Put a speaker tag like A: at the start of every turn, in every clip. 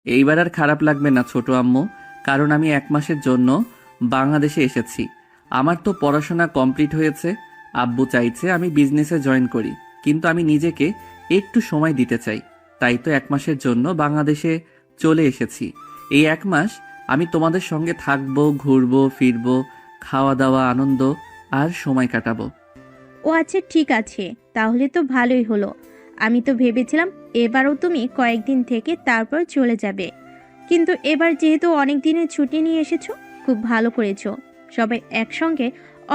A: এইবার আর খারাপ লাগবে না ছোট আম্মু, কারণ আমি 1 মাসের জন্য বাংলাদেশে এসেছি। আমার তো পড়াশোনা কমপ্লিট হয়েছে। আব্বু চাইছে আমি বিজনেসে জয়েন করি, কিন্তু আমি নিজেকে একটু সময় দিতে চাই। তাই তো 1 মাসের জন্য বাংলাদেশে চলে এসেছি। এই 1 মাস আমি তোমাদের সঙ্গে থাকবো, ঘুরবো ফিরবো, খাওয়া দাওয়া, আনন্দ আর সময় কাটাবো।
B: ও আচ্ছা, ঠিক আছে, তাহলে তো ভালোই হলো। আমি তো ভেবেছিলাম এবারও তুমি কয়েকদিন থেকে তারপর চলে যাবে, কিন্তু এবার যেহেতু অনেক দিনের ছুটি নিয়ে এসেছো, খুব ভালো করেছো। সবাই একসঙ্গে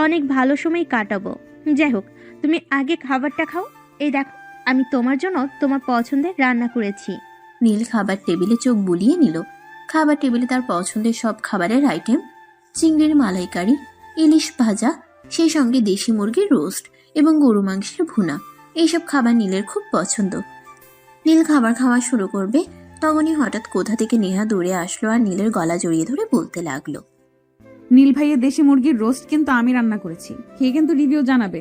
B: অনেক ভালো সময় কাটাবো। যাই হোক, তুমি আগে খাবারটা খাও। এই দেখো, আমি তোমার জন্য তোমার পছন্দের রান্না করেছি।
C: নীল খাবার টেবিলে চোখ বুলিয়ে নিল। খাবার টেবিলে তার পছন্দের সব খাবারের আইটেম, চিংড়ির মালাইকারি, ইলিশ ভাজা, সেই সঙ্গে দেশি মুরগির রোস্ট এবং গরু মাংসের ভুনা। এইসব খাবার নীলের খুব পছন্দ। নীল খাবার খাওয়া শুরু করবে, তখনই হঠাৎ কোথা থেকে নেহা দৌড়ে আসলো আর নীলের গলা জড়িয়ে ধরে বলতে লাগলো,
D: নীল ভাইয়ের দেশি মুরগির রোস্ট কিন্তু আমি রান্না করেছি, খেয়ে কিন্তু রিভিউ জানাবে।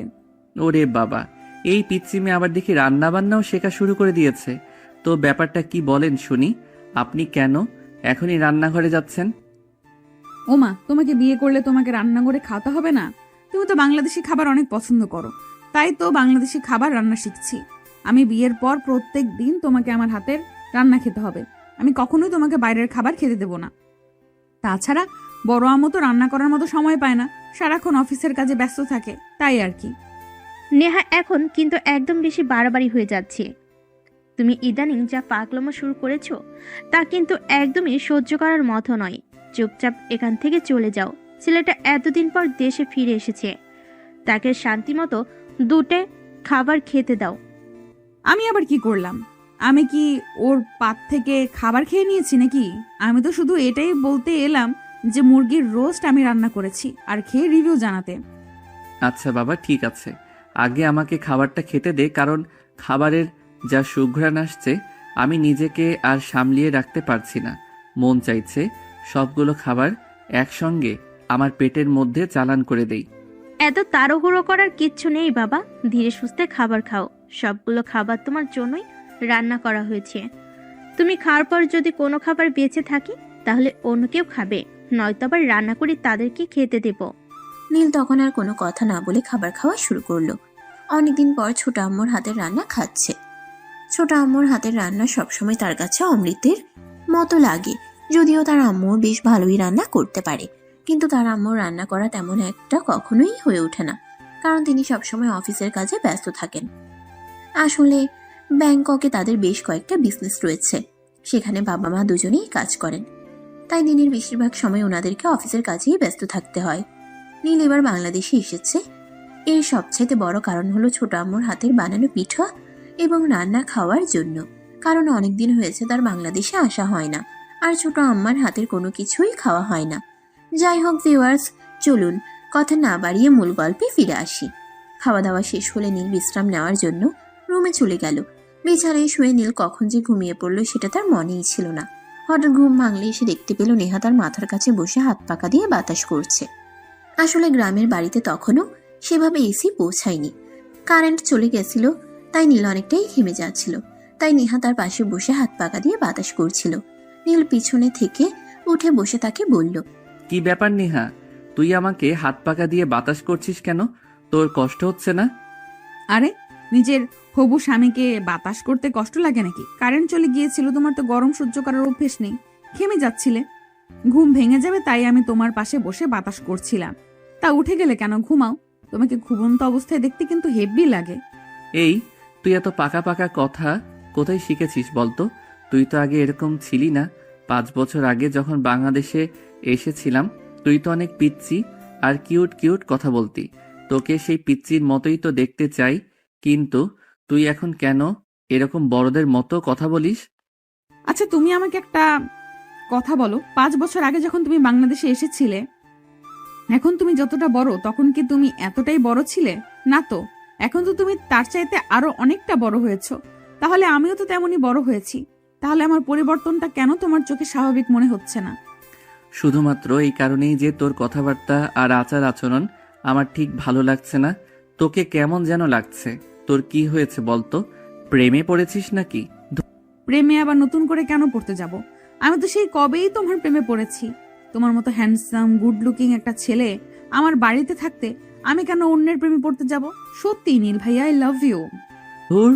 A: ওরে বাবা, এই পিচ্চি মেয়ে আবার দেখি রান্না বান্নাও শেখা শুরু করে দিয়েছে। তো ব্যাপারটা কি বলেন শুনি। আপনি কেন এখনই রান্নাঘরে যাচ্ছেন?
D: ওমা, তোমাকে বিয়ে করলে তোমাকে রান্না করে খাওয়াতে হবে না? তুমি তো বাংলাদেশি খাবার অনেক পছন্দ করো, তাই তো বাংলাদেশি খাবার রান্না শিখছি। আমি বিয়ের পর প্রত্যেক দিন তোমাকে আমার হাতের রান্না খেতে হবে। আমি কখনোই তোমাকে বাইরের খাবার খেতে দেব না। তাছাড়া বড় আম্মু তো রান্না করার মতো সময় পায় না, সারাক্ষণ অফিসের কাজে ব্যস্ত থাকে, তাই আর কি।
B: নেহা এখন কিন্তু একদম বেশি বাড়াবাড়ি হয়ে যাচ্ছে। তুমি ইদানিং যা পাগলামো শুরু করেছো, তা কিন্তু একদমই সহ্য করার মতো নয়। চুপচাপ এখান থেকে চলে যাও। ছেলেটা এতদিন পর দেশে ফিরে এসেছে, তাকে শান্তিমতো দুটে খাবার খেতে দাও।
D: আমি আবার কি করলাম? আমি কি ওর পাত থেকে খাবার খেয়ে নিয়েছি নাকি? আমি তো শুধু এটাই বলতে এলাম যে মুরগির রোস্ট আমি রান্না করেছি, আর খেয়ে রিভিউ জানাতে।
A: আচ্ছা বাবা, ঠিক আছে, আগে আমাকে খাবারটা খেতে দে, কারণ খাবারের যা সুঘ্রাণ আসছে আমি নিজেকে আর সামলিয়ে রাখতে পারছি না। মন চাইছে সবগুলো খাবার একসঙ্গে আমার পেটের মধ্যে চালান করে দেই।
B: এত তাড়াহুড়ো করার কিচ্ছু নেই বাবা, ধীরে সুস্থে খাবার খাও। সবগুলো খাবার তোমার জন্যই রান্না করা হয়েছে। তুমি খাওয়ার পর যদি কোনো খাবার বেঁচে থাকে, তাহলে অন্য কেউ খাবে, নয়তো আবার রান্না করে তাদেরকে খেতে দেব।
C: নীল তখন আর কোনো কথা না বলে খাবার খাওয়া শুরু করলো। অনেকদিন পর ছোট আম্মুর হাতের রান্না খাচ্ছে। ছোট আম্মুর হাতের রান্না সবসময় তার কাছে অমৃতের মতো লাগে। যদিও তার আম্মু বেশ ভালোই রান্না করতে পারে, কিন্তু তার আম্মুর রান্না করা তেমন একটা কখনোই হয়ে ওঠে না, কারণ তিনি সবসময় অফিসের কাজে ব্যস্ত থাকেন। আসলে ব্যাংককে তাদের বেশ কয়েকটা বিজনেস রয়েছে, সেখানে বাবা মা দুজনেই কাজ করেন। তাই দিনের বেশিরভাগ সময় ওনাদেরকে অফিসের কাজেই ব্যস্ত থাকতে হয়। নীল এবার বাংলাদেশে এসেছে, এর সবচাইতে বড় কারণ হলো ছোট আম্মুর হাতের বানানো পিঠা এবং রান্না খাওয়ার জন্য, কারণ অনেকদিন হয়েছে তার বাংলাদেশে আসা হয় না, আর ছোট আম্মার হাতের কোনো কিছুই খাওয়া হয় না। যাই হোক ভিউয়ার্স, চলুন কথা না বাড়িয়ে মূল গল্পে ফিরে আসি। খাওয়া দাওয়া শেষ হলে নীল বিশ্রাম নেওয়ার জন্য রুমে চলে গেল। বিছানায় শুয়ে নীল কখন যে ঘুমিয়ে পড়লো সেটা তার মনেই ছিল না। হঠাৎ ঘুম ভাঙলে এসে দেখতে পেল নেহা তার মাথার কাছে বসে হাত পাকা দিয়ে বাতাস করছে। আসলে গ্রামের বাড়িতে তখনও সেভাবে এসি পৌঁছায়নি, কারেন্ট চলে গেছিল, তাই নীল অনেকটাই ঘেমে যাচ্ছিল। তাই নেহা তার পাশে বসে হাত পাকা দিয়ে বাতাস করছিল। নীল পিছনে থেকে উঠে বসে তাকে বলল,
A: কি ব্যাপার নেহা, তুই আমাকে হাত পাকা দিয়ে বাতাস করছিস কেন? তোর কষ্ট হচ্ছে না?
D: আরে, নিজের হবু স্বামীকে বাতাস করতে কষ্ট লাগে নাকি? কারেন্ট চলে গিয়েছিল, তোমার তো গরম সহ্য করার অভ্যেস নেই, ঘেমে যাচ্ছিলে। ঘুম ভেঙে যাবে তাই আমি তোমার পাশে বসে বাতাস করছিলাম। তা উঠে গেলে কেন? ঘুমাও, তোমাকে ঘুমন্ত অবস্থায় দেখতে কিন্তু হেব্বি লাগে।
A: এই, তুই এত পাকা পাকা কথা কোথায় শিখেছিস বলতো? তুই তো আগে এরকম ছিলি না। 5 বছর আগে যখন বাংলাদেশে এসেছিলাম, তুই তো অনেক পিচ্চি আর কিউট কিউট কথা বলতি। তোকে সেই পিচ্চির মতোই তো দেখতে চাই, কিন্তু তুই এখন কেন এরকম বড়দের মতো কথা বলিস?
D: আচ্ছা, তুমি আমাকে একটা কথা বলো, 5 বছর আগে যখন তুমি বাংলাদেশে এসেছিলে, এখন তুমি যতটা বড়, তখন কি তুমি এতটাই বড় ছিলে? না তো, এখন তো তুমি তার চাইতে আরো অনেকটা বড় হয়েছো। তাহলে আমিও তো তেমনই বড় হয়েছি। তাহলে আমার পরিবর্তনটা কেন তোমার চোখে স্বাভাবিক মনে হচ্ছে না?
A: শুধুমাত্র এই কারণেই যে তোর কথাবার্তা আর আচার আচরণ আমার ঠিক ভালো লাগছে না। তোকে কেমন যেন লাগছে। তোর কি হয়েছে বলতো? প্রেমে পড়েছিস নাকি?
D: প্রেমে আবার নতুন করে কেন পড়তে যাব? আমি তো সেই কবেই তোমার প্রেমে পড়েছি। তোমার মতো হ্যান্ডসাম গুড লুকিং একটা ছেলে আমার বাড়িতে থাকতে আমি কেন অন্যের প্রেমে পড়তে যাব? সত্যি নীল ভাইয়া, আই লাভ ইউ।
A: ধুর,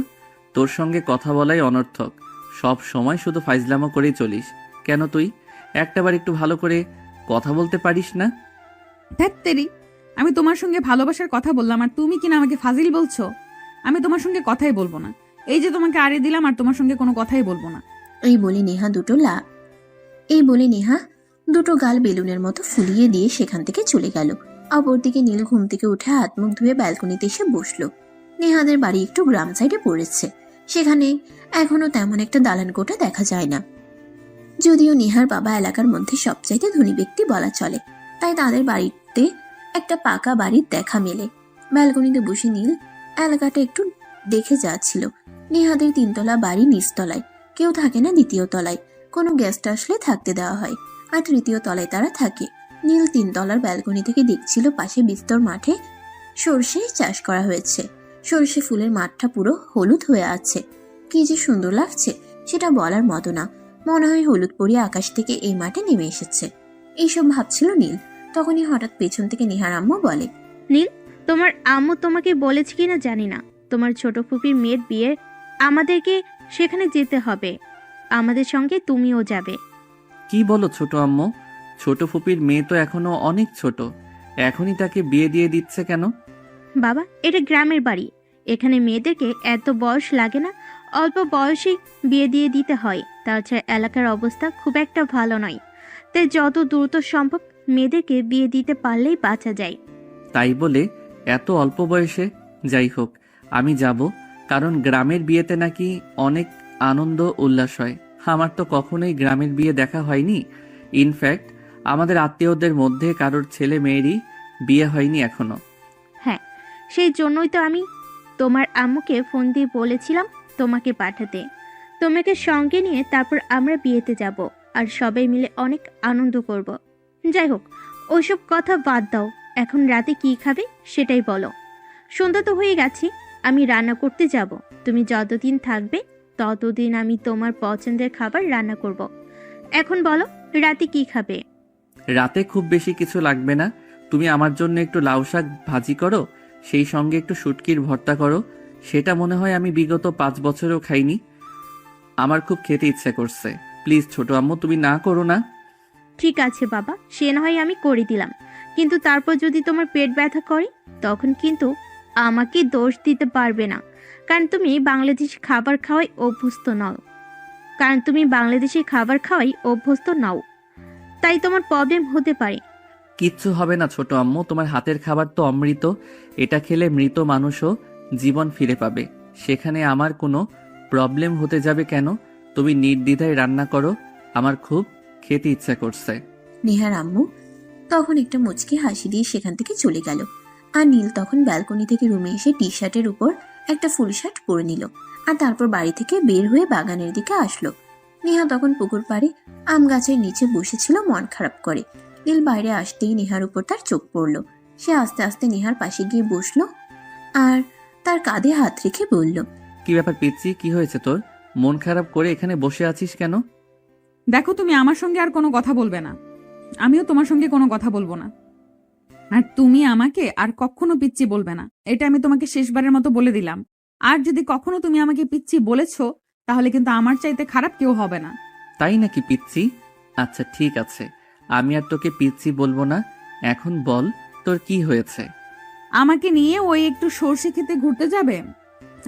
A: তোর সঙ্গে কথা বলাই অনর্থক। সব সময় শুধু ফাইজলামো করেই চলিস। কেন তুই একটাবার একটু ভালো করে কথা বলতে পারিস না?
D: ধ্যাত্তেরি, আমি তোমার সঙ্গে ভালোবাসার কথা বললাম আর তুমি কিনা আমাকে ফাজিল বলছো? আমি তোমার সঙ্গে কথাই বলবো না। এই যে তোমাকে আড়ে দিলাম আর তোমার সঙ্গে কোনো কথাই বলবো না।
C: এই বলে নেহা দুটো গাল বেলুনের মতো ফুলিয়ে দিয়ে সেখান থেকে চলে গেল। অপরদিকে নীল ঘুম থেকে উঠে হাত মুখ ধুয়ে ব্যালকনিতে এসে বসলো। নেহাদের বাড়ি একটু গ্রাম সাইডে পড়েছে, সেখানে এখনো তেমন একটা দালান কোঠা দেখা যায় না। যদিও নেহার বাবা এলাকার মধ্যে সবচাইতে ধনী ব্যক্তি বলা চলে, তাই তাদের বাড়িতে একটা পাকা বাড়ির দেখা মেলে। ব্যালকনিতে বসে নীল এলাকাটা একটু দেখে যাচ্ছিল। নেহাদের 3 তলা বাড়ি নিচতলায়, কেউ থাকে না দ্বিতীয় তলায়, কোনো গেস্ট আসলে থাকতে দেওয়া হয়, আর তৃতীয় তলায় তারা থাকে। নীল 3 তলার ব্যালকনি থেকে দেখছিল পাশে বিস্তর মাঠে সর্ষে চাষ করা হয়েছে। সর্ষে ফুলের মাঠটা পুরো হলুদ হয়ে আছে। কি যে সুন্দর লাগছে সেটা বলার মতো না। মনে হয় হলুদ পরিয়ে আকাশ থেকে এই মাঠে নেমে এসেছে। এইসব ভাবছিল নীল, তখনই হঠাৎ পেছন থেকে নেহার আম্মু বলে,
B: নীল, তোমার আম্মু তোমাকে বলেছে কিনা জানি না, তোমার ছোট ফুপির মেয়ের বিয়ে, আমাদেরকে সেখানে যেতে হবে। আমাদের সঙ্গে তুমিও যাবে।
A: কি বলো ছোট আম্মু? ছোট ফুপির মেয়ে তো এখনো অনেক ছোট, এখনই তাকে বিয়ে দিয়ে দিচ্ছে কেন?
B: বাবা, এটা গ্রামের বাড়ি, এখানে মেয়েদেরকে এত বয়স লাগে না, অল্প বয়সেই বিয়ে দিয়ে দিতে হয়। তাছাড়া এলাকার অবস্থা খুব একটা ভালো নয়, তাই যত দ্রুত সম্ভব মেয়েদেরকে বিয়ে দিতে পারলেই বাঁচা যায়।
A: তাই বলে এত অল্প বয়সে? যাই হোক, আমি যাব, কারণ গ্রামের বিয়েতে নাকি অনেক আনন্দ উল্লাস হয়। আমার তো কখনোই গ্রামের বিয়ে দেখা হয়নি। ইনফ্যাক্ট আমাদের আত্মীয়দের মধ্যে কারোর ছেলে মেয়েরই বিয়ে হয়নি এখনো।
B: হ্যাঁ, সেই জন্যই তো আমি তোমার আম্মুকে ফোন দিয়ে বলেছিলাম তোমাকে পাঠাতে। তোমাকে সঙ্গে নিয়ে তারপর আমরা বিয়েতে যাব, আর সবাই মিলে অনেক আনন্দ করব। যাই হোক, ওইসব কথা বাদ দাও, এখন রাতে কি খাবে সেটাই বলো। সন্ধ্যা তো হয়ে গেছে, আমি রান্না করতে যাব। তুমি যতদিন থাকবে ততদিন আমি তোমার পছন্দের খাবার রান্না করব। এখন বলো, রাতে কি খাবে?
A: রাতে খুব বেশি কিছু লাগবে না। তুমি আমার জন্য একটু লাউ শাক ভাজি করো, সেই সঙ্গে একটু শুটকির ভর্তা করো। সেটা মনে হয় আমি বিগত 5 বছরেও খাইনি। আমার খুব খেতে ইচ্ছে করছে। প্লিজ ছোট আম্মু, তুমি না করো না।
B: ঠিক আছে বাবা, সে না হয় আমি করে দিলাম, কিন্তু তারপর যদি তোমার পেট ব্যথা করে তখন কিন্তু আমাকে দোষ দিতে পারবে না, কারণ তুমি বাংলাদেশি খাবার খাওয়াই অভ্যস্ত নও, তাই তোমার প্রবলেম হতে পারে।
A: কিচ্ছু হবে না ছোট আম্মু, তোমার হাতের খাবার তো অমৃত। এটা খেলে মৃত মানুষও জীবন ফিরে পাবে। সেখানে আমার কোনো প্রবলেম হতে যাবে কেন? তুমি নির্দ্বিধায় রান্না করো, আমার খুব খেতে ইচ্ছা করছে।
C: নেহার আম্মু তখন একটা মুচকি হাসি দিয়ে সেখান থেকে চলে গেল। আর নীল তখন ব্যালকনি থেকে রুমে এসে টি শার্টের উপর একটা ফুল শার্ট পরে নিল, আর তারপর বাড়ি থেকে বের হয়ে বাগানের দিকে আসলো। নেহা তখন পুকুর পাড়ে আম গাছের নিচে বসেছিল মন খারাপ করে। নীল বাইরে আসতেই নেহার উপর তার চোখ পড়ল। সে আস্তে আস্তে নেহার পাশে গিয়ে বসলো আর তার কাঁধে হাত রেখে বলল,
A: কি ব্যাপার পিচ্ছি, কি হয়েছে তোর? মন খারাপ করে এখানে বসে আছিস কেন?
D: দেখো, তুমি আমার সঙ্গে আর কোনো কথা বলবে না, আমিও তোমার সঙ্গে কোনো কথা বলবো না। আর তুমি আমাকে আর কখনো পিচ্চি বলবে না, এটা আমি তোমাকে শেষবারের মতো বলে দিলাম। আর যদি কখনো তুমি আমাকে পিচ্চি বলেছো তাহলে কিন্তু আমার চাইতে খারাপ কেউ হবে না।
A: তাই নাকি পিচ্ছি? আচ্ছা ঠিক আছে, আমি আর তোকে পিচ্ছি বলবো না। এখন বল, তোর কি হয়েছে?
D: আমাকে নিয়ে ওই একটু সর্ষে খেতে ঘুরতে যাবে,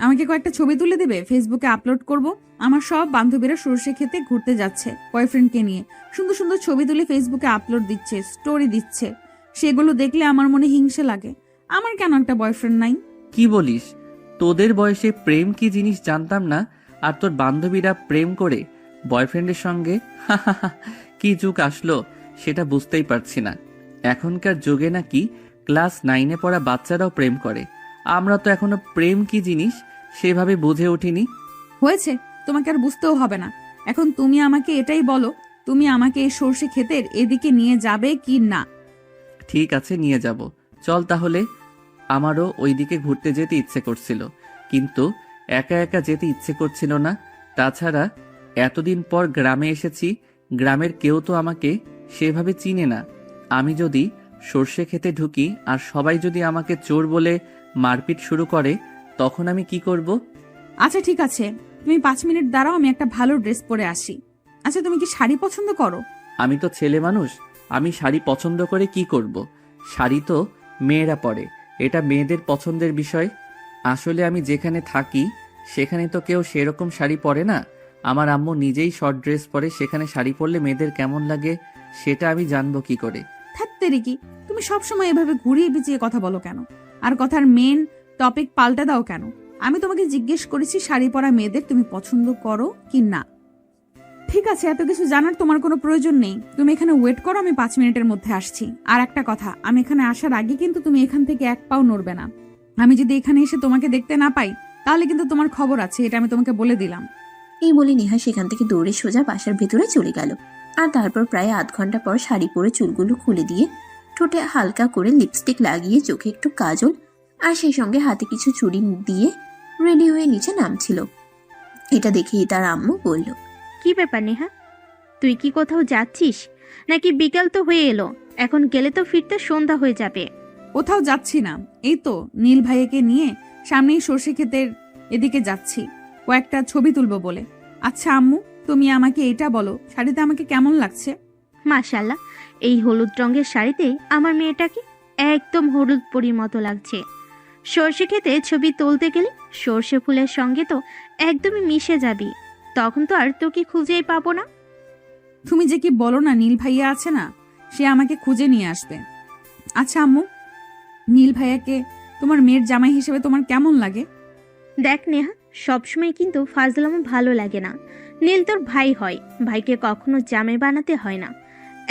D: আমাকে কয়েকটা ছবি তুলে দেবে, ফেসবুকে আপলোড করব। আমার সব বান্ধবীরা সর্ষে খেতে ঘুরতে যাচ্ছে বয়ফ্রেন্ডকে নিয়ে, সুন্দর সুন্দর ছবি তুলে ফেসবুকে আপলোড দিচ্ছে, স্টোরি দিচ্ছে। সেগুলো দেখলে আমার মনে হিংসে লাগে। আমার কেন একটা বয়ফ্রেন্ড নাই?
A: কি বলিস? তোদের বয়সে প্রেম কি জিনিস জানতাম না, আর তোর বান্ধবীরা প্রেম করে বয়ফ্রেন্ডের সঙ্গে? কি যুগ আসলো সেটা বুঝতেই পারছি না। এখনকার যুগে নাকি ক্লাস 9-এ পড়া বাচ্চারাও প্রেম করে। আমরা তো এখনো প্রেম কি জিনিস সেভাবে বুঝে উঠিনি।
D: হয়েছে, তোমাকে আর বুঝতেও হবে না। এখন তুমি আমাকে এটাই বলো, তুমি আমাকে এই সর্ষে ক্ষেতের এদিকে নিয়ে যাবে কি না?
A: ঠিক আছে, নিয়ে যাব। চল তাহলে। আমারও ওইদিকে ঘুরতে যেতে ইচ্ছে করছিল, কিন্তু একা একা যেতে ইচ্ছে করছিল না। তাছাড়া এতদিন পর গ্রামে এসেছি, গ্রামের কেউ তো আমাকে সেভাবে চিনে না। আমি যদি সর্ষে খেতে ঢুকি আর সবাই যদি আমাকে চোর বলে মারপিট শুরু করে, তখন আমি কি করব?
D: আচ্ছা ঠিক আছে, তুমি 5 মিনিট দাঁড়াও, আমি একটা ভালো ড্রেস পরে আসি। আচ্ছা তুমি কি শাড়ি পছন্দ করো?
A: আমি তো ছেলে মানুষ, আমি শাড়ি পছন্দ করে কি করব? শাড়ি তো মেয়েরা পরে, এটা মেয়েদের পছন্দের বিষয়। আসলে আমি যেখানে থাকি সেখানে তো কেউ সেরকম শাড়ি পরে না। আমার আম্মু নিজেই শর্ট ড্রেস পরে, সেখানে শাড়ি পরলে মেয়েদের কেমন লাগে সেটা আমি জানবো কি করে?
D: থাকতেরি কি, তুমি সবসময় এভাবে ঘুরিয়ে পেঁচিয়ে কথা বলো কেন? আর কথার মেন টপিক পাল্টে দাও কেন? আমি তোমাকে জিজ্ঞেস করেছি শাড়ি পরা মেয়েদের তুমি পছন্দ করো কি না। ঠিক আছে, এত কিছু জানার তোমার কোনো প্রয়োজন নেই। তুমি এখানে ওয়েট করো, আমি 5 মিনিটের মধ্যে আসছি। আর একটা কথা, আমি এখানে আসার আগে কিন্তু তুমি এখান থেকে এক পাও নড়বে না। আমি যদি এখানে এসে তোমাকে দেখতে না পাই তাহলে কিন্তু তোমার খবর আছে, এটা আমি তোমাকে বলে দিলাম।
C: এই বলে নেহা সেখান থেকে দৌড়ে সোজা বাসার ভেতরে চলে গেল। আর তারপর প্রায় আধ ঘন্টা পর শাড়ি পরে চুলগুলো খুলে দিয়ে ঠোঁটে হালকা করে লিপস্টিক লাগিয়ে চোখে একটু কাজল আর সেই সঙ্গে হাতে কিছু চুড়ি দিয়ে রেডি হয়ে নিচে নামছিল। এটা দেখেই তার আম্মু বলল,
B: কি ব্যাপার নেহা, তুই কি কোথাও যাচ্ছিস নাকি? বিকাল তো হয়ে এলো, এখন গেলে তো ফিরতে সন্ধ্যা হয়ে যাবে।
D: কোথাও যাচ্ছি না, এই তো নীল ভাইয়াকে নিয়ে সামনেই সর্ষে ক্ষেতের এদিকে যাচ্ছি কয়েকটা ছবি তুলবো বলে। আচ্ছা আম্মু, তুমি আমাকে এটা বলো, শাড়িতে আমাকে কেমন লাগছে?
B: মাশাআল্লাহ, এই হলুদ রঙের শাড়িতে আমার মেয়েটাকে একদম হলুদ পরীর মতো লাগছে। সর্ষে খেতে ছবি তুলতে গেলে সর্ষে ফুলের সঙ্গে তো একদমই মিশে যাবি, তখন তো আর তোকে খুঁজেই পাবো না।
D: তুমি যে কি বলো না, নীল ভাইয়া আছে না, সে আমাকে খুঁজে নিয়ে আসবে। আচ্ছা আম্মু, নীল ভাইয়াকে তোমার মেয়ের জামাই হিসেবে তোমার কেমন লাগে?
B: দেখ নেহা, সবসময় কিন্তু ফাজলামো ভালো লাগে না। নীল তোর ভাই হয়, ভাইকে কখনো জামাই বানাতে হয় না।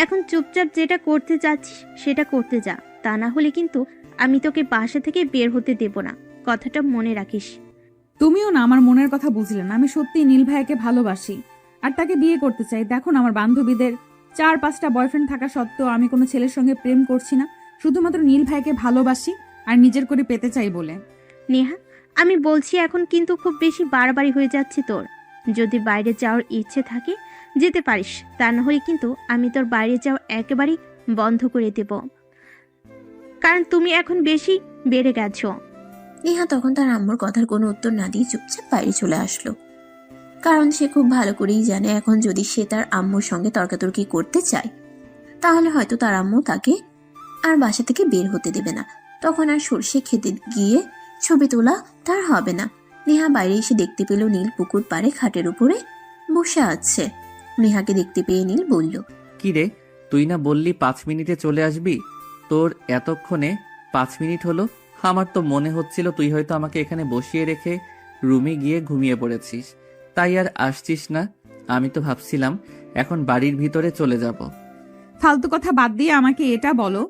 B: এখন চুপচাপ যেটা করতে যাচ্ছিস সেটা করতে যা, তা না হলে কিন্তু আমি তোকে বাসা থেকে বের হতে দেব না, কথাটা মনে রাখিস।
D: তুমিও না আমার মনের কথা বুঝলে না। আমি সত্যি নীল ভাইয়াকে ভালোবাসি আর তাকে বিয়ে করতে চাই। দেখো না, আমার বান্ধবীদের 4-5টা বয়ফ্রেন্ড থাকা সত্ত্বেও আমি কোনো ছেলের সঙ্গে প্রেম করছি না, শুধুমাত্র নীল ভাইকে ভালোবাসি আর নিজের করে পেতে চাই বলে।
B: নেহা, আমি বলছি এখন কিন্তু খুব বেশি বাড়াবাড়ি হয়ে যাচ্ছে তোর। যদি বাইরে যাওয়ার ইচ্ছে থাকে যেতে পারিস, তা না হলে কিন্তু আমি তোর বাইরে যাওয়া একেবারেই বন্ধ করে দেব, কারণ তুমি এখন বেশি বেড়ে গেছো।
C: নেহা তখন তার আম্মুর কথার কোনো উত্তর না দিয়ে চুপচাপ বাইরে চলে আসলো। কারণ সে খুব ভালো করেই জানে এখন যদি সে তার আম্মুর সঙ্গে তর্কাতর্কি করতে চায় তাহলে হয়তো তার আম্মু তাকে আর বাসা থেকে বের হতে দেবে না। তখন আর সর্ষে খেতে গিয়ে ছবি তোলা তার হবে না। নেহা বাইরে এসে দেখতে পেল নীল পুকুর পাড়ে খাটের উপরে বসে আছে। নেহাকে দেখতে পেয়ে নীল বলল,
A: কি রে, তুই না বললি 5 মিনিটে চলে আসবি? তোর এতক্ষণে 5 মিনিট হলো? আমার তো মনে হচ্ছিল তুই হয়তো আমাকে এখানে বসিয়ে রেখে রুমে গিয়ে ঘুমিয়ে পড়েছিস, তাই আর আসছিস না। আমি তো ভাবছিলাম এখন বাড়ির ভিতরে চলে যাব।
D: ফালতু কথা বাদ দিয়ে আমাকে এটা বলো,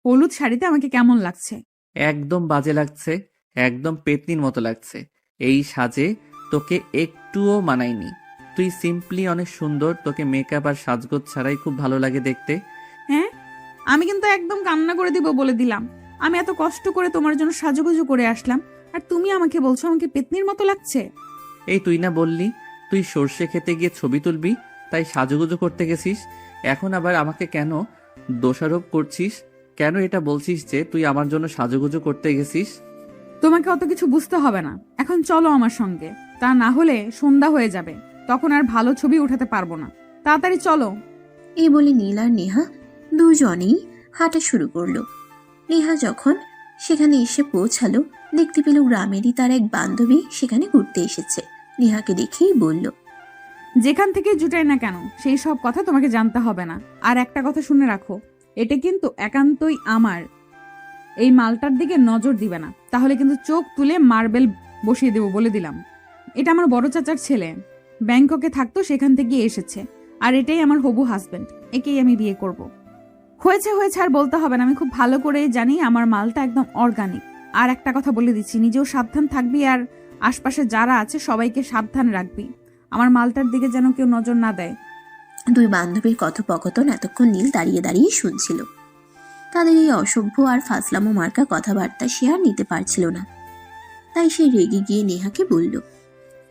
D: হলুদ শাড়িতে আমাকে কেমন লাগছে?
A: একদম বাজে লাগছে, একদম পেতনির মতো লাগছে। এই সাজে তোকে একটুও মানায়নি। তুই সিম্পলি অনেক সুন্দর, তোকে মেকআপ আর সাজগোজ ছাড়াই খুব ভালো লাগে দেখতে।
D: হ্যাঁ, আমি কিন্তু একদম কান্না করে দিব বলে দিলাম। আমি এত কষ্ট করে তোমার জন্য সাজুগুজু করে আসলাম আর তুমি আমাকে বলছো আমাকে পেতনির মতো লাগছে?
A: এই তুই না বললি তুই সর্ষে খেতে গিয়ে ছবি তুলবি, তাই সাজুগুজু করতে গেছিস? এখন আবার আমাকে কেন দোষারোপ করছিস? কেন এটা বলছিস যে তুই আমার জন্য সাজুগুজু করতে গেছিস?
D: তোমাকে অত কিছু বুঝতে হবে না, এখন চলো আমার সঙ্গে, তা না হলে সন্ধ্যা হয়ে যাবে, তখন আর ভালো ছবি উঠাতে পারবো না। তাড়াতাড়ি চলো।
C: এই বলে নীল আর নেহা দুজনেই হাঁটা শুরু করলো। নেহা যখন সেখানে এসে পৌঁছালো দেখতে পেল গ্রামেরই তার এক বান্ধবী সেখানে ঘুরতে এসেছে। নেহাকে দেখেই বলল,
D: যেখান থেকে জুটাই না কেন সেই সব কথা তোমাকে জানতে হবে না। আর একটা কথা শুনে রাখো, এটা কিন্তু একান্তই আমার। এই মালটার দিকে নজর দিবে না, তাহলে কিন্তু চোখ তুলে মার্বেল বসিয়ে দেবো বলে দিলাম। এটা আমার বড় চাচার ছেলে, ব্যাংককে থাকতো, সেখান থেকে এসেছে। আর এটাই আমার হবু হাজবেন্ড, একেই আমি বিয়ে করব। হয়েছে হয়েছে আর বলতে হবে না, আমি খুব ভালো করে জানি আমার মালটা একদম অর্গানিক। আর একটা কথা বলে দিচ্ছি, নিজেও সাবধান থাকবি আর আশপাশে যারা আছে সবাইকে সাবধান রাখবি, আমার মালটার দিকে যেন কেউ নজর না দেয়।
C: দুই বান্ধবীর কথোপকথন এতক্ষণ নীল দাঁড়িয়ে দাঁড়িয়ে শুনছিল। তাদের এই অসভ্য আর ফাজলামো মার্কা কথাবার্তা সে আর নিতে পারছিল না, তাই সে রেগে গিয়ে নেহাকে বলল,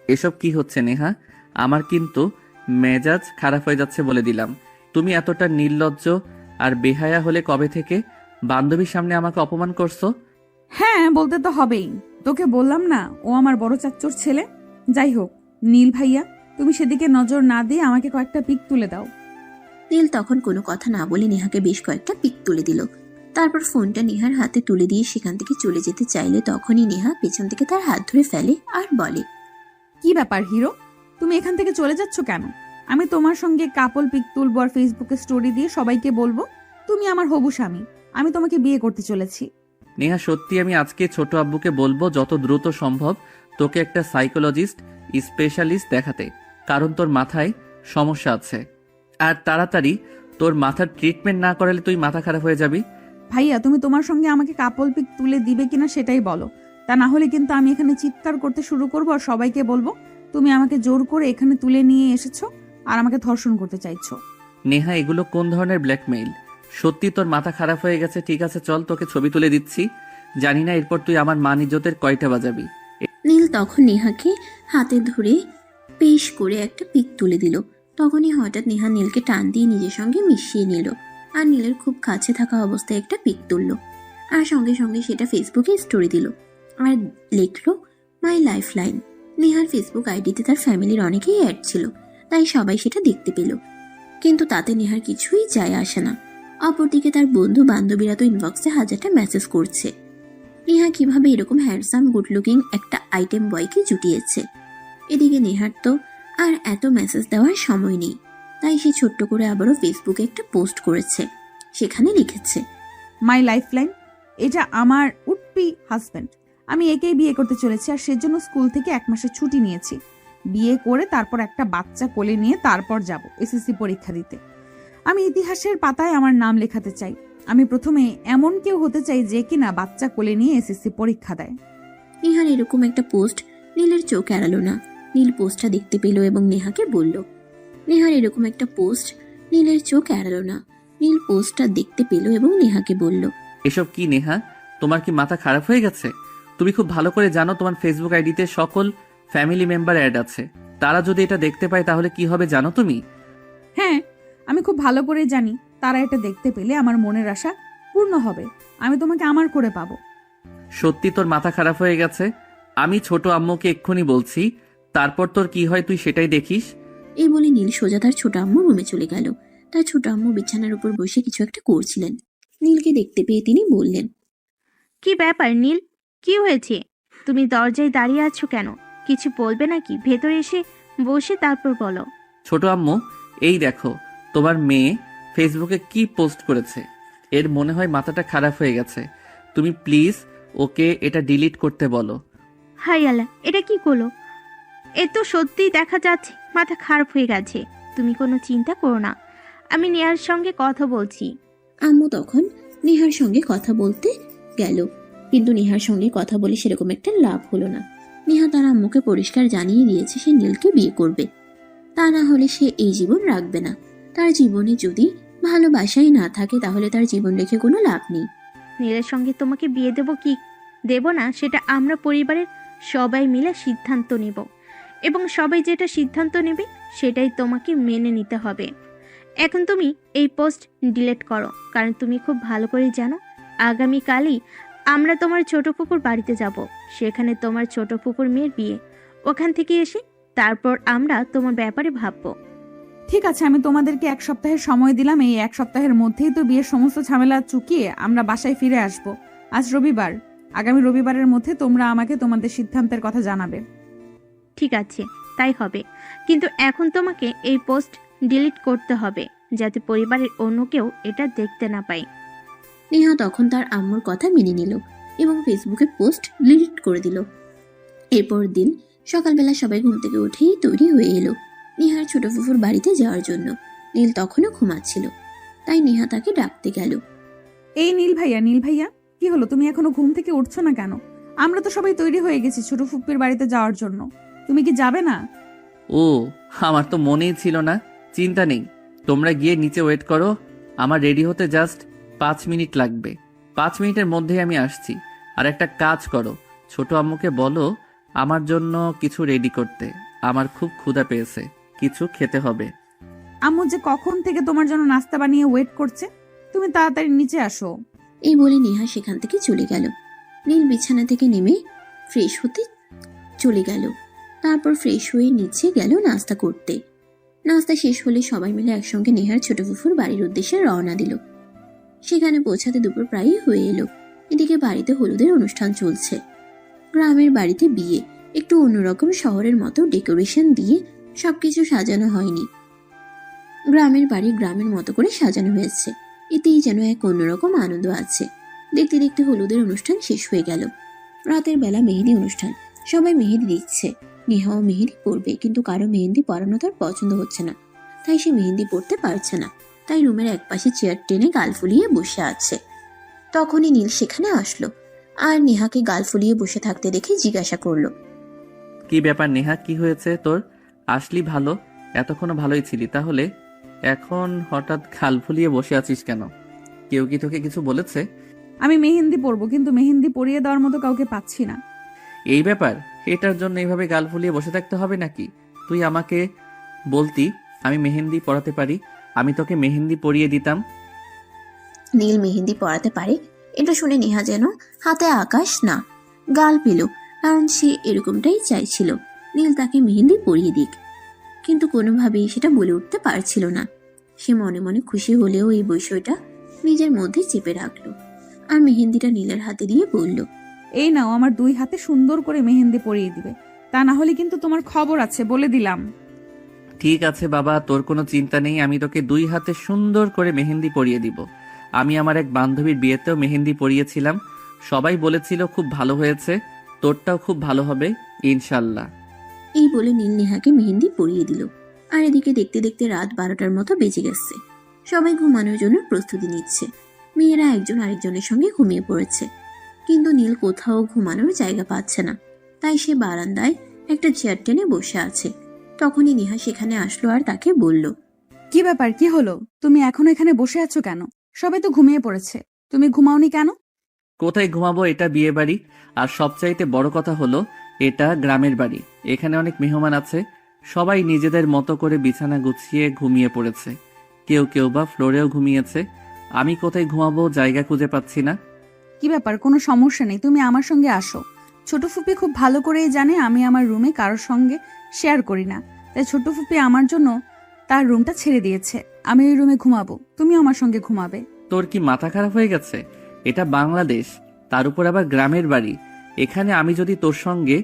A: এসব কি হচ্ছে নেহা? আমার কিন্তু মেজাজ খারাপ হয়ে যাচ্ছে বলে দিলাম। তুমি এতটা নির্লজ্জ আর বেহায়া হলে কবে থেকে? বান্ধবীর সামনে আমাকে অপমান করছো।
D: হ্যাঁ, বলতে তো হবেই। তোকে বললাম না, ও আমার বড় চাচ্চুর ছেলে। যাই হোক, নীল ভাইয়া, তুমি সেদিকে নজর না দিয়ে আমাকে কয়েকটা পিক তুলে দাও।
C: নীল তখন কোনো কথা না বলে নেহাকে বেশ কয়েকটা পিক তুলে দিল। তারপর ফোনটা নেহার হাতে তুলে দিয়ে সেখান থেকে চলে যেতে চাইলে তখনই নেহা পেছন থেকে তার হাত ধরে ফেলে আর বলে,
D: কি ব্যাপার হিরো, তুমি এখান থেকে চলে যাচ্ছ কেন? আমি তোমার সঙ্গে কাপল পিক তুলবো আর ফেসবুকে স্টোরি দিয়ে সবাইকে বলবো তুমি আমার হবু স্বামী, আমি তোমাকে বিয়ে করতে চলেছি।
A: নেহা, সত্যি আমি আজকে ছোট আব্বুকে বলবো যত দ্রুত সম্ভব তোকে একটা সাইকোলজিস্ট স্পেশালিস্ট দেখাতে, কারণ তোর মাথায় সমস্যা আছে। আর তাড়াতাড়ি তোর মাথার ট্রিটমেন্ট না করালে তুই মাথা খারাপ হয়ে যাবি।
D: ভাইয়া, তুমি তোমার সঙ্গে আমাকে কাপল পিক তুলে দিবে কিনা সেটাই বলো, তা না হলে কিন্তু আমি এখানে চিৎকার করতে শুরু করবো আর সবাইকে বলবো তুমি আমাকে জোর করে এখানে তুলে নিয়ে এসেছো আর আমাকে ধর্ষণ করতে চাইছো।
A: নেহা, এগুলো কোন ধরনের ব্ল্যাকমেইল? সত্যি তোর মাথা খারাপ হয়ে গেছে? ঠিক আছে চল, তোকে ছবি তুলে দিচ্ছি। জানি না এরপর তুই আমার মান ইজ্জতের কয়টা বাজাবি।
C: নীল তখন নেহাকে হাতে ধরে পেশ করে একটা পিক তুলে দিল। তখনই হঠাৎ নেহা নীলকে টান দিয়ে নিজের সঙ্গে মিশিয়ে নিল আর নীলের খুব কাছে থাকা অবস্থায় একটা পিক তুলল আর সঙ্গে সঙ্গে সেটা ফেসবুকে স্টোরি দিল আর লিখলো, my life line. Nehar Facebook আইডিতে তার ফ্যামিলির অনেকেই অ্যাড ছিল, তাই সবাই সেটা দেখতে পেল, কিন্তু তাতে নেহার কিছুই যায় আসে না। অপরদিকে তার বন্ধু বান্ধবীরা তো ইনবক্সে হাজারটা মেসেজ করছে নেহা কিভাবে এরকম হ্যান্ডসাম গুড লুকিং একটা আইটেম বয়কে জুটিয়েছে। এদিকে নেহার তো আর এত মেসেজ দেওয়ার সময় নেই, তাই সে ছোট্ট করে আবারও ফেসবুকে একটা পোস্ট করেছে। সেখানে লিখেছে,
D: মাই লাইফ লাইন, এটা আমার উডপি হাজব্যান্ড। আমি একেই বিয়ে করতে চলেছি আর সেজন্য স্কুল থেকে 1 মাসের ছুটি নিয়েছি। বিয়ে করে তারপর একটা বাচ্চা কোলে নিয়ে তারপর যাব এসএসসি পরীক্ষা দিতে। আমি ইতিহাসের পাতায় আমার নাম লেখাতে চাই। আমি প্রথমে এমন কেউ হতে চাই যে কিনা বাচ্চা কোলে নিয়ে এসএসসি পরীক্ষা দেয়।
C: নেহার এরকম একটা পোস্ট নীলের চোখ এড়ালো না। নীল পোস্টটা দেখতে পেল এবং নেহাকে বলল, নেহার এরকম একটা পোস্ট নীলের চোখ এড়ালো না। নীল পোস্টটা দেখতে পেল এবং নেহাকে বলল,
A: এসব কি নেহা? তোমার কি মাথা খারাপ হয়ে গেছে? তুমি খুব ভালো করে জানো তোমার ফেসবুক আইডিতে সকল ফ্যামিলি মেম্বার অ্যাড আছে। তারা যদি এটা দেখতে পায় তাহলে কি হবে জানো তুমি?
D: হ্যাঁ, আমি খুব ভালো করে জানি তারা এটা দেখতে পেলে আমার মনের আশা পূর্ণ হবে, আমি তোমাকে আমার করে পাবো।
A: সত্যি তোর মাথা খারাপ হয়ে গেছে? আমি ছোট আম্মুকে এক্ষুনি বলছি, তারপর তোর কি হয় তুই সেটাই দেখিস।
C: এই বলে নীল সোজা তার ছোট আম্মু রুমে চলে গেল। তার ছোট আম্মু বিছানার উপর বসে কিছু একটা করছিলেন। নীলকে দেখতে পেয়ে তিনি বললেন,
B: কি ব্যাপার নীল, কি হয়েছে? তুমি দরজায় দাঁড়িয়ে আছো কেন? কিছু বলবে নাকি? ভেতরে এসে বসে তারপর বলো।
A: ছোট আম্মু, এই দেখো তোমার মেয়ে ফেসবুকে কি পোস্ট করেছে। এর মনে হয় মাথাটা খারাপ হয়ে গেছে। তুমি প্লিজ ওকে এটা ডিলিট করতে বলো।
B: হাই আল্লাহ, এটা কি করলো? এ তো সত্যিই দেখা যাচ্ছে মাথা খারাপ হয়ে গেছে। তুমি কোনো চিন্তা করো না, আমি নেহার সঙ্গে কথা বলছি।
C: আম্মু তখন নেহার সঙ্গে কথা বলতে গেল, কিন্তু নেহার সঙ্গে কথা বলে সেরকম একটা লাভ হলো না। নেহা তার আম্মুকে পরিষ্কার জানিয়ে দিয়েছে সে নীলকে বিয়ে করবে, তা না হলে সে এই জীবন রাখবে না। তার জীবনে যদি ভালোবাসাই না থাকে তাহলে তার জীবন রেখে কোনো লাভ নেই।
B: নীলের সঙ্গে তোমাকে বিয়ে দেব কি দেব না সেটা আমরা পরিবারের সবাই মিলে সিদ্ধান্ত নেব, এবং সবাই যেটা সিদ্ধান্ত নেবে সেটাই তোমাকে মেনে নিতে হবে। এখন তুমি এই পোস্ট ডিলিট করো, কারণ তুমি খুব ভালো করে জানো আগামীকালই আমরা তোমার ছোট ফুপুর বাড়িতে যাব। সেখানে তোমার ছোট ফুপুর মেয়ের বিয়ে। ওখান থেকে এসে তারপর আমরা তোমার ব্যাপারে ভাববো।
D: ঠিক আছে, আমি তোমাদেরকে 1 সপ্তাহের সময় দিলাম। এই 1 সপ্তাহের মধ্যেই তো বিয়ের সমস্ত ঝামেলা চুকিয়ে আমরা বাসায় ফিরে আসব। আজ রবিবার, আগামী রবিবারের মধ্যে তোমরা আমাকে তোমাদের সিদ্ধান্তের কথা জানাবে।
B: ঠিক আছে, তাই হবে, কিন্তু এখন তোমাকে এই পোস্ট ডিলিট করতে হবে যাতে পরিবারের অন্য কেউ এটা দেখতে না পায়।
C: নেহা তখন তার আম্মুর কথা মেনে নিল এবং ফেসবুকে পোস্ট ডিলিট করে দিল। এরপর দিন সকালবেলা সবাই ঘুম থেকে উঠেই তৈরি হয়ে এলো নেহার ছোট ফুফুর বাড়িতে যাওয়ার জন্য। নীল তখনও ঘুমাচ্ছিল, তাই নেহা তাকে ডাকতে গেল।
D: এই নীল ভাইয়া, কি হলো, তুমি এখনো ঘুম থেকে উঠছো না কেন? আমরা তো সবাই তৈরি হয়ে গেছি ছোট ফুপ্পির বাড়িতে যাওয়ার জন্য, তুমি কি যাবে না?
A: ও, আমার তো মনেই ছিল না। চিন্তা নেই, তোমরা গিয়ে নিচে ওয়েট করো। আমার রেডি হতে জাস্ট 5 মিনিট লাগবে। 5 মিনিটের মধ্যেই আমি আসছি। আর একটা কাজ করো, ছোট আম্মুকে বলো আমার জন্য কিছু রেডি করতে। আমার খুব ক্ষুধা পেয়েছে। কিছু খেতে হবে।
D: আম্মু যে কখন থেকে তোমার জন্য নাস্তা বানিয়ে ওয়েট করছে, তুমি তাড়াতাড়ি নিচে আসো।
C: এই বলে নেহা সেখান থেকে চলে গেল। নীল বিছানা থেকে নেমে ফ্রেশ হতে চলে গেল। তারপর ফ্রেশ হয়ে নিচে গেল নাস্তা করতে। নাস্তা শেষ হলে সবাই মিলে একসঙ্গে নেহার ছোট ফুফুর বাড়ির উদ্দেশ্যে রওনা দিল। সেখানে পৌঁছাতে দুপুর প্রায়ই হয়ে এলো। এদিকে বাড়িতে হলুদের অনুষ্ঠান চলছে। গ্রামের বাড়িতে বিয়ে, একটু অন্যরকম শহরের মতো ডেকোরেশন দিয়ে সবকিছু সাজানো হয়নি। গ্রামের বাড়ি গ্রামের মতো করে সাজানো হয়েছে। এতেই যেন এক অন্যরকম আনন্দ আছে। দেখতে দেখতে হলুদের অনুষ্ঠান শেষ হয়ে গেল। রাতের বেলা মেহেদি অনুষ্ঠান। সবাই মেহেদি দিচ্ছে। নেহাও মেহেদি পরবে, কিন্তু কারো মেহেদি পরানো তার পছন্দ হচ্ছে না, তাই সে মেহেদি পরতে পারছে না। তাই রুমের একপাশে চেয়ার টেনে গাল ফুলিয়ে বসে আছে। তখনই নীল সেখানে আসলো আর নেহাকে গাল ফুলিয়ে বসে থাকতে দেখে জিজ্ঞাসা করলো,
A: কি ব্যাপার নেহা, কি হয়েছে তোর? আসলি ভালো, এতক্ষণও ভালোই ছিলি, তাহলে এখন হঠাৎ খাল ফুলিয়ে বসে আছিস কেন? কেউ কি তোকে কিছু বলেছে?
D: আমি মেহেন্দি পরবো, কিন্তু মেহেন্দি পরিয়ে দেওয়ার মতো কাউকে পাচ্ছি না।
A: এই ব্যাপার, এটার জন্য এইভাবে গাল ফুলিয়ে বসে থাকতে হবে নাকি? তুই আমাকে বলতি, আমি মেহেন্দি পরাতে পারি, আমি তোকে মেহেন্দি পরিয়ে দিতাম।
C: নীল মেহেন্দি পরাতে পারে এটা শুনে নেহা যেন হাতে আকাশ না গাল পেল, কারণ সে এরকমটাই চাইছিল নীল তাকে মেহেন্দি পরিয়ে দিক। কিন্তু কোনোভাবেই সেটা বলে উঠতে পারছিল না। সে মনে মনে খুশি হলেও এই বিষয়টা নিজের মধ্যে চেপে রাখলো আর মেহেন্দিটা নীলের হাতে দিয়ে বলল,
D: এই নাও, আমার 2 হাতে সুন্দর করে মেহেন্দি পরিয়ে দিবে, তা না হলে কিন্তু তোমার খবর আছে, বলে দিলাম।
A: ঠিক আছে বাবা, তোর কোনো চিন্তা নেই, আমি তোকে 2 হাতে সুন্দর করে মেহেন্দি পরিয়ে দিব। আমি আমার এক বান্ধবীর বিয়েতেও মেহেন্দি পরিয়েছিলাম, সবাই বলেছিল খুব ভালো হয়েছে, তোরটাও খুব ভালো হবে ইনশাল্লাহ।
C: এই বলে নীল নেহাকে মেহেন্দি পরিয়ে দিল। আর এদিকে দেখতে দেখতে রাত 12টার মতো বেজে গেছে। সবাই ঘুমানোর জন্য প্রস্তুতি নিচ্ছে। মেয়েরা একজন আরেকজনের সঙ্গে ঘুমিয়ে পড়েছে, কিন্তু নীল কোথাও ঘুমানোর জায়গা পাচ্ছে না। তাই সে বারান্দায় একটা চেয়ার টেনে বসে আছে। তখনই নেহা সেখানে আসলো আর তাকে বলল,
D: কি ব্যাপার, কি হলো? তুমি এখনো এখানে বসে আছো কেন? সবাই তো ঘুমিয়ে পড়েছে, তুমি ঘুমাওনি কেন?
A: কোথায় ঘুমাবো, এটা বিয়ে বাড়ি, আর সবচাইতে বড় কথা হলো এটা গ্রামের বাড়ি। এখানে অনেক মেহমান আছে, সবাই নিজেদের মতো করে বিছানা গুছিয়ে ঘুমিয়ে পড়েছে, কেউ কেউ বা ফ্লোরেও ঘুমিয়েছে। আমি কোথায় ঘুমাবো, জায়গা খুঁজে পাচ্ছি না।
D: কি ব্যাপার, কোনো সমস্যা নেই, তুমি আমার সঙ্গে আসো। ছোট ফুপি খুব ভালো করেই জানে আমি আমার রুমে কারোর সঙ্গে শেয়ার করি না, তাই ছোট ফুপি আমার জন্য তার রুমটা ছেড়ে দিয়েছে। আমি ওই রুমে ঘুমাবো, তুমি আমার সঙ্গে ঘুমাবে।
A: তোর কি মাথা খারাপ হয়ে গেছে? এটা বাংলাদেশ, তার উপর আবার গ্রামের বাড়ি। এখানে আমি যদি তোর সঙ্গে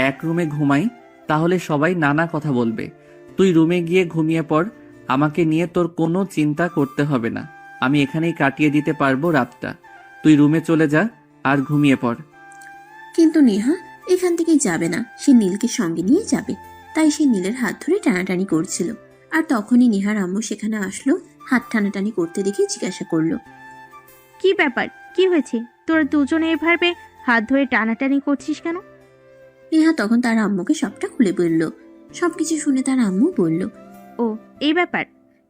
A: এক রুমে ঘুমাই তাহলে সবাই নানা কথা বলবে। তুই রুমে গিয়ে ঘুমিয়ে পড়, আমাকে নিয়ে তোর কোনো চিন্তা করতে হবে না, আমি এখানেই কাটিয়ে দিতে পারবো রাতটা। তুই রুমে চলে যা আর ঘুমিয়ে পড়।
C: কিন্তু নেহা এখান থেকে যাবে না, সে নীলকে সঙ্গে নিয়ে যাবে। তাই সে নীলের হাত ধরে টানাটানি করছিল। আর তখনই নেহার আম্মু সেখানে আসলো। হাত টানাটানি করতে দেখে জিজ্ঞাসা করলো,
B: কি ব্যাপার, কি হয়েছে? তোরা দুজনে এভাবে হাত ধরে টানাটানি করছিস কেন?
C: নেহা তখন তার আম্মুকে সবটা খুলে বলল। সবকিছু শুনে তার আম্মু বলল,
B: ও, এই ব্যাপার।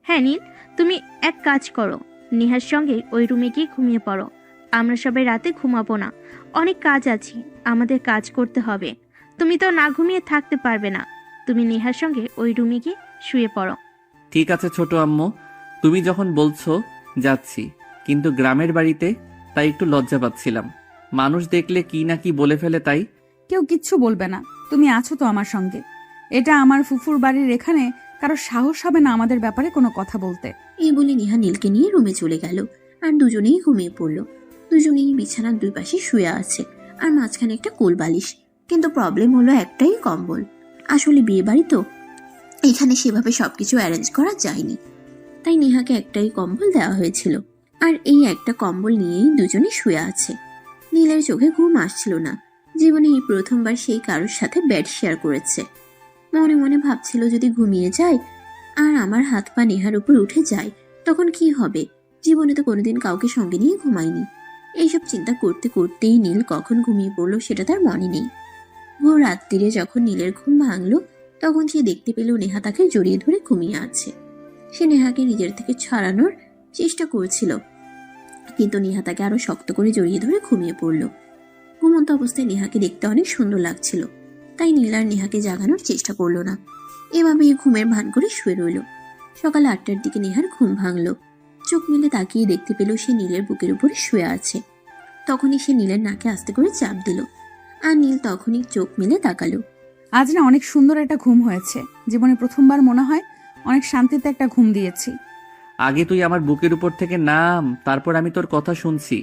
B: হ্যাঁ নীল, তুমি এক কাজ করো, নেহার সঙ্গে ওই রুমে গিয়ে ঘুমিয়ে পড়ো। আমরা সবাই রাতে ঘুমাবো না, অনেক কাজ আছে, আমাদের কাজ করতে হবে। তুমি তো না ঘুমিয়ে থাকতে পারবে না। তুমি নেহার সঙ্গে ওই রুমে গিয়ে শুয়ে পড়ো।
A: ঠিক আছে ছোট আম্মু, তুমি যখন বলছো যাচ্ছি, কিন্তু গ্রামের বাড়িতে তাই একটু লজ্জা পাচ্ছিলাম, মানুষ দেখলে কি না কি বলে ফেলে তাই।
D: কেউ কিচ্ছু বলবে না, তুমি আছো তো আমার সঙ্গে। এটা আমার ফুফুর বাড়ির, এখানে কারো সাহস হবে না আমাদের ব্যাপারে কোনো কথা বলতে।
C: এই বলে নেহা নীলকে নিয়ে রুমে চলে গেল। আর দুজনেই ঘুমিয়ে পড়লো। দুজনেই বিছানার 2 পাশে শুয়ে আছে আর মাঝখানে একটা কোল বালিশ। কিন্তু প্রবলেম হলো একটাই, কম্বল। আসলে বিয়ে বাড়ি তো, এখানে সেভাবে সবকিছু অ্যারেঞ্জ করা যায়নি। তাই নেহাকে একটাই কম্বল দেওয়া হয়েছিল। আর এই একটা কম্বল নিয়েই দুজনে শুয়ে আছে। নীলের চোখে ঘুম আসছিল না। জীবনে এই প্রথমবার সেই কারোর সাথে বেড শেয়ার করেছে। মনে মনে ভাবছিল, যদি ঘুমিয়ে যায় আর আমার হাত পা নেহার উপর উঠে যায় তখন কি হবে? জীবনে তো কোনোদিন কাউকে সঙ্গে নিয়ে ঘুমায়নি। এইসব চিন্তা করতে করতেই নীল কখন ঘুমিয়ে পড়লো সেটা তার মনে নেই। ভোর রাত্রিরে যখন নীলের ঘুম ভাঙলো তখন সে দেখতে পেল নেহা তাকে জড়িয়ে ধরে ঘুমিয়ে আছে। সে নেহাকে নিজের থেকে ছাড়ানোর চেষ্টা করছিল, কিন্তু নেহা তাকে আরো শক্ত করে জড়িয়ে ধরে ঘুমিয়ে পড়ল। ঘুমন্ত অবস্থায় নেহাকে দেখতে অনেক সুন্দর লাগছিল, তাই নীল আর নেহাকে জাগানোর চেষ্টা করলো না। এভাবেই ঘুমের ভান করে শুয়ে রইল। সকাল 8টার দিকে নেহার ঘুম ভাঙলো। চোখ মেলে তাকিয়ে দেখতে পেল সে নীলের বুকের উপরে শুয়ে আছে। তখনই সে নীলের নাকে আস্তে করে চাপ দিল, আর নীল তখনই চোখ মেলে তাকালো।
D: আজ না অনেক সুন্দর একটা ঘুম হয়েছে। জীবনে প্রথমবার মনে হয় অনেক শান্তিতে একটা ঘুম দিয়েছি।
A: আগে তুই আমার বুকের উপর থেকে নাম, তারপর আমি তোর কথা শুনছি।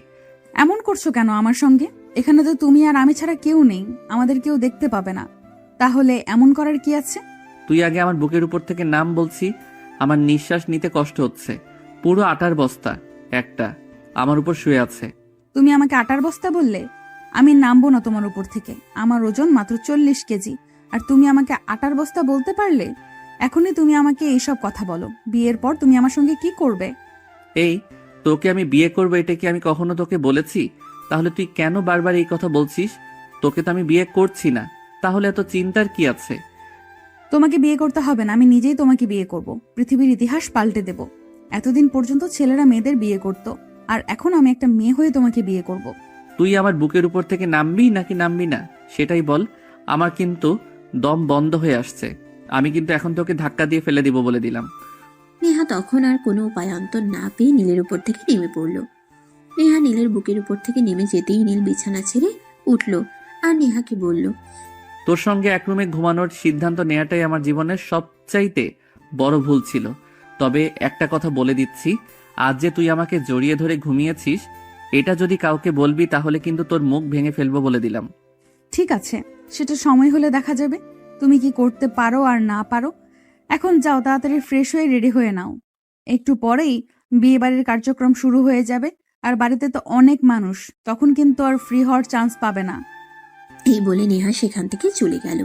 D: এমন করছো কেন আমার সঙ্গে? এখানে তো তুমি আর আমি ছাড়া কেউ নেই, আমাদের কেউ দেখতে পাবে না। তাহলে এমন করার কি আছে?
A: তুই আগে আমার বুকের উপর থেকে নাম বলছি। আমার নিঃশ্বাস নিতে কষ্ট হচ্ছে। পুরো আটার বস্তা একটা আমার উপর শুয়ে আছে।
D: তুমি আমাকে আটার বস্তা বললে? আমি নামবো না তোমার উপর থেকে। আমার ওজন মাত্র 40 কেজি, আর তুমি আমাকে আটার বস্তা বলতে পারলে? এখনই তুমি আমাকে এইসব কথা বলো। বিয়ের পর তুমি আমার সঙ্গে কি করবে?
A: এই, তোকে আমি বিয়ে করবো এটা কি আমি কখনো তোকে বলেছি? তাহলে তুই কেন বারবার এই কথা বলছিস? তোকে তো আমি বিয়ে করছি না, তাহলে এত চিন্তার কি আছে?
D: তোমাকে বিয়ে করতে হবে না, আমি নিজেই তোমাকে বিয়ে করব। পৃথিবীর ইতিহাস পাল্টে দেব। এতদিন পর্যন্ত ছেলেরা মেয়েদের বিয়ে করত, আর এখন আমি একটা মেয়ে হয়ে তোমাকে বিয়ে করব।
A: তুই আমার বুকের উপর থেকে নামবি নাকি নামবি না সেটাই বল। আমার কিন্তু দম বন্ধ হয়ে আসছে। আমি কিন্তু এখন তোকে ধাক্কা দিয়ে ফেলে দিব বলে দিলাম।
C: নেহা তখন আর কোনো উপায়ান্তর না পেয়ে নীলের উপর থেকে নেমে পড়ল। নেহা নীলের বুকের উপর থেকে নেমে যেতেই নীল বিছানা ছেড়ে উঠল আর নেহাকে বলল,
A: তোর সঙ্গে এক রুমে ঘুমানোর সিদ্ধান্ত নেওয়াটাই আমার জীবনের সবচাইতে বড় ভুল ছিল। তবে একটা কথা বলে দিচ্ছি, আজ যে তুই আমাকে জড়িয়ে ধরে ঘুমিয়েছিস, এটা যদি কাউকে বলবি তাহলে কিন্তু তোর মুখ ভেঙে ফেলবো বলে দিলাম।
D: ঠিক আছে, সেটা সময় হলে দেখা যাবে তুমি কি করতে পারো আর না পারো। এখন যাও, তাড়াতাড়ি ফ্রেশ হয়ে রেডি হয়ে নাও। একটু পরেই বিয়ে বাড়ির কার্যক্রম শুরু হয়ে যাবে, আর বাড়িতে তো অনেক মানুষ, তখন কিন্তু আর ফ্রি হওয়ার চান্স পাবে না।
C: এই বলে নেহা সেখান থেকে চলে গেল।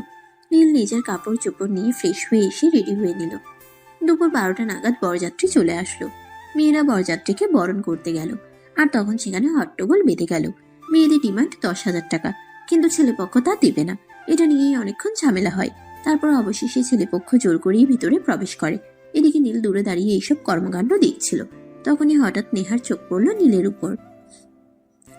C: নীল নিজের কাপড় চোপড় নিয়ে ফ্রেশ হয়ে এসে রেডি হয়ে নিল। দুপুর 12টা নাগাদ বরযাত্রী চলে আসলো। মেয়েরা বরযাত্রীকে বরণ করতে গেল, আর তখন সেখানে হট্টগোল বেঁধে গেল। মেয়েদের ডিমান্ড 10,000 টাকা, কিন্তু ছেলেপক্ষ তা দেবে না। এটা নিয়েই অনেকক্ষণ ঝামেলা হয়। তারপর অবশেষে ছেলেপক্ষ জোর করেই ভিতরে প্রবেশ করে। এদিকে নীল দূরে দাঁড়িয়ে এইসব কর্মকাণ্ড দেখছিল। তখনই হঠাৎ নেহার চোখ পড়ল নীলের উপর।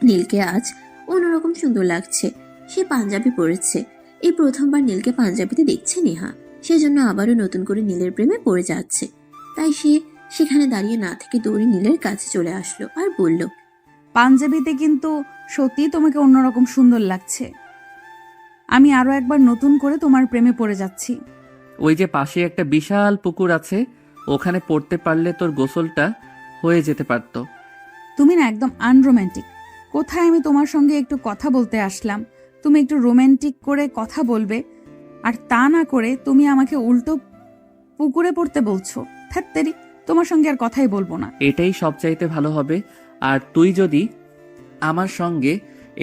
C: নীলকে আজ অন্যরকম সুন্দর লাগছে। সে পাঞ্জাবি পরেছে। এই প্রথমবার নীলকে পাঞ্জাবিতে দেখছে নেহা, সেজন্য আবারও নতুন করে নীলের প্রেমে পড়ে যাচ্ছে। তাই সে সেখানে দাঁড়িয়ে না থেকে দৌড়ে নীলের কাছে চলে আসলো আর বলল,
D: পাঞ্জাবিতে কিন্তু সত্যি তোমাকে অন্যরকম সুন্দর লাগছে। আমি আরো একবার নতুন করে তোমার প্রেমে পড়ে যাচ্ছি।
A: ওই যে পাশে একটা বিশাল পুকুর আছে, ওখানে পড়তে পারলে তোর গোসলটা হয়ে যেতে পারতো।
D: তুমি না একদম আনরোম্যান্টিক। কোথায় আমি তোমার সঙ্গে একটু কথা বলতে আসলাম, তুমি একটু রোম্যান্টিক করে কথা বলবে, আর তা না করে তুমি আমাকে উল্টো পুকুরে পড়তে বলছো। ধ্যাত্তেরি, তোমার সঙ্গে আর কথাই বলবো না।
A: এটাই সবচাইতে ভালো হবে। আর তুই যদি আমার সঙ্গে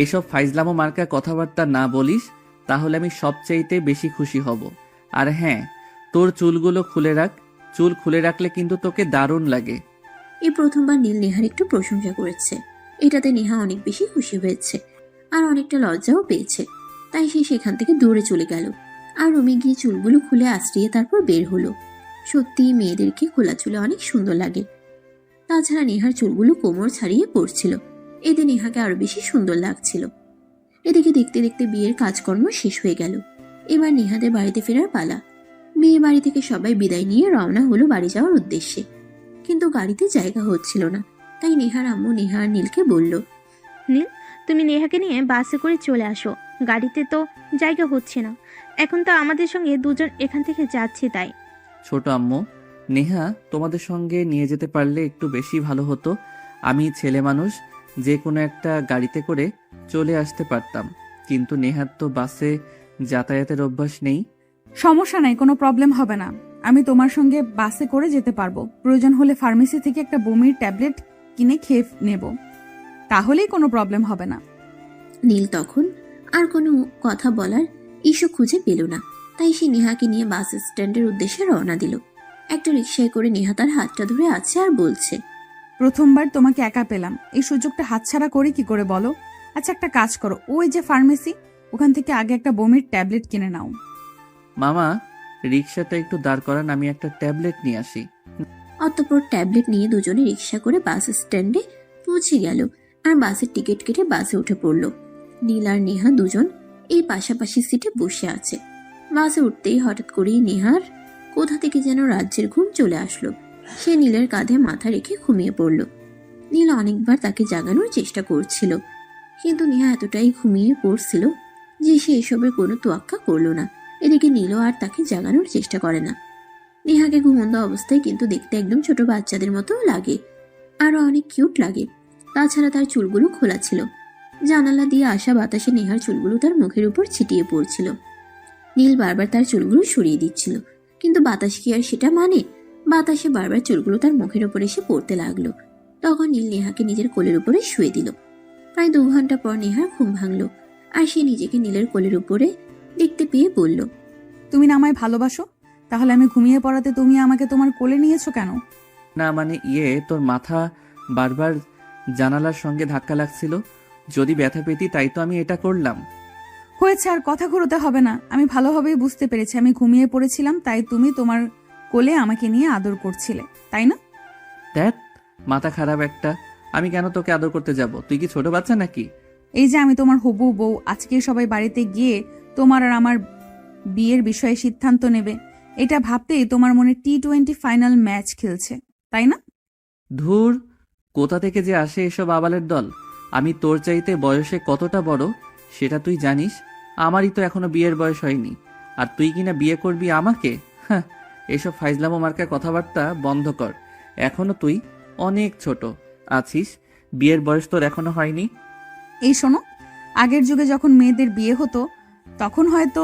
A: এসব ফাইজলামো মার্কা কথাবার্তা না বলিস, তাহলে আমি সবচাইতে বেশি খুশি হব। আর হ্যাঁ, তোর চুলগুলো খুলে রাখ। চুল খুলে রাখলে কিন্তু তোকে দারুণ লাগে।
C: এই প্রথমবার নীল নেহার একটু প্রশংসা করেছে। এটাতে নেহা অনেক বেশি খুশি হয়েছে, আর অনেকটা লজ্জাও পেয়েছে। তাই সে সেখান থেকে দৌড়ে চলে গেল, আর রুমে গিয়ে চুলগুলো খুলে আশ্রিয়ে তারপর বের হলো। সত্যিই মেয়েদেরকে খোলা চুলে অনেক সুন্দর লাগে। তাছাড়া নেহার চুলগুলো কোমর ছাড়িয়ে পড়ছিল, এতে নেহাকে আরো বেশি সুন্দর লাগছিল। এদিকে দেখতে দেখতে বিয়ের কাজকর্ম শেষ হয়ে গেল। এবার নেহাদের বাড়িতে ফেরার পালা। মেয়ে বাড়ি থেকে সবাই বিদায় নিয়ে রওনা হলো বাড়ি যাওয়ার উদ্দেশ্যে, কিন্তু গাড়িতে জায়গা হচ্ছিল না। তাই নেহার আম্মু নেহা আর নীলকে বলল,
B: নীল, তুমি নেহাকে নিয়ে বাসে করে চলে আসো। গাড়িতে তো জায়গা হচ্ছে না। এখন তো আমাদের সঙ্গে দুজন এখান থেকে যাচ্ছি। তাই
A: ছোট আম্মু, নেহা তোমাদের সঙ্গে নিয়ে যেতে পারলে একটু বেশি ভালো হতো। আমি ছেলে মানুষ, যে কোনো একটা গাড়িতে করে চলে আসতে পারতাম, কিন্তু নেহার তো বাসে যাতায়াতের অভ্যাস নেই।
D: সমস্যা নাই, কোনো প্রবলেম হবে না। আমি তোমার সঙ্গে বাসে করে যেতে পারবো। প্রয়োজন হলে ফার্মেসি থেকে একটা বমির ট্যাবলেট কিনে খেয়ে নেব, তাহলেই কোনো প্রবলেম হবে না।
C: নীল তখন আর কোনো কথা বলার ইস্যু খুঁজে পেল না। তাই সে নেহাকে নিয়ে বাস স্ট্যান্ডের উদ্দেশ্যে রওনা দিল। একটা রিকশায় করে নেহা তার হাতটা ধরে আছে আর বলছে,
D: প্রথমবার তোমাকে একা পেলাম, এই সুযোগটা হাতছাড়া করি কি করে বলো? আচ্ছা, একটা কাজ করো, ওই যে ফার্মেসি, ওখান থেকে আগে একটা বমির ট্যাবলেট কিনে নাও।
A: মামা, রিক্সাটা একটু দাঁড় করান, আমি একটা ট্যাবলেট নিয়ে আসি।
C: অতঃপর ট্যাবলেট নিয়ে দুজনে রিকশা করে বাস স্ট্যান্ডে পৌঁছে গেল, আর বাসের টিকিট কেটে বাসে উঠে পড়ল। নীল আর নেহা দুজন এই পাশাপাশি সিটে বসে আছে। বাসে উঠতেই হঠাৎ করেই নেহার কোথা থেকে যেন রাজ্যের ঘুম চলে আসলো। সে নীলের কাঁধে মাথা রেখে ঘুমিয়ে পড়ল। নীল অনেকবার তাকে জাগানোর চেষ্টা করছিল, কিন্তু নেহা এতটাই ঘুমিয়ে পড়ছিল যে সে এসবের কোনো তোয়াক্কা করলো না। এদিকে নীলও আর তাকে জাগানোর চেষ্টা করে না। নেহাকে ঘুমন্ত অবস্থায় কিন্তু দেখতে একদম ছোট বাচ্চাদের মতো লাগে, আরো অনেক কিউট লাগে। তাছাড়া তার চুলগুলো খোলা ছিল, জানালা দিয়ে আসা বাতাসে নেহার চুলগুলো তার মুখের উপর ছিটিয়ে পড়ছিল। নীল বারবার তার চুলগুলো সরিয়ে দিচ্ছিল, কিন্তু বাতাস কি আর সেটা মানে? বাতাসে বারবার চুলগুলো তার মুখের উপর এসে পড়তে লাগলো। তখন নীল নেহাকে নিজের কোলের উপরে শুয়ে দিল। প্রায় 2 ঘন্টা পর নেহার ঘুম ভাঙলো, আর সে নিজেকে নীলের কোলের উপরে দেখতে পেয়ে বলল,
D: তুমি না আমায় ভালোবাসো? তাহলে আমি ঘুমিয়ে পড়াতে তুমি আমাকে তোমার কোলে নিয়েছো কেন?
A: না মানে তোর মাথা বারবার জানালার সঙ্গে ধাক্কা লাগছিল, যদি ব্যথা পেতি তাই তো আমি এটা করলাম।
D: হয়েছে, আর কথা ঘুরোতে হবে না। আমি ভালোভাবেই বুঝতে পেরেছি আমি ঘুমিয়ে পড়েছিলাম, তাই তুমি তোমার কোলে আমাকে নিয়ে আদর করছিলে, তাই না?
A: দেখ, মাথা খারাপ একটা। আমি কেন তোকে আদর করতে যাব? তুই কি ছোট বাচ্চা নাকি?
D: এই যে আমি তোমার হবু বউ, আজকে সবাই বাড়িতে গিয়ে তোমার আর আমার বিয়ের বিষয়ে সিদ্ধান্ত নেবে, এটা ভাবতেই তোমার মনে T20 ফাইনাল ম্যাচ খেলছে, তাই না?
A: ধুর, কোথা থেকে যে আসে এসব আবালের দল। আমি তোর চাইতে বয়সে কতটা বড় সেটা তুই জানিস? আমারই তো এখনো বিয়ের বয়স হয়নি, আর তুই কিনা বিয়ে করবি আমাকে? হ্যাঁ, এসব ফাইজলামো মার্কা কথাবার্তা বন্ধ কর। এখনো তুই অনেক ছোট আছিস, বিয়ের বয়স তোর এখনো হয়নি।
D: এই শোনো, আগের যুগে যখন মেয়েদের বিয়ে হতো তখন হয়তো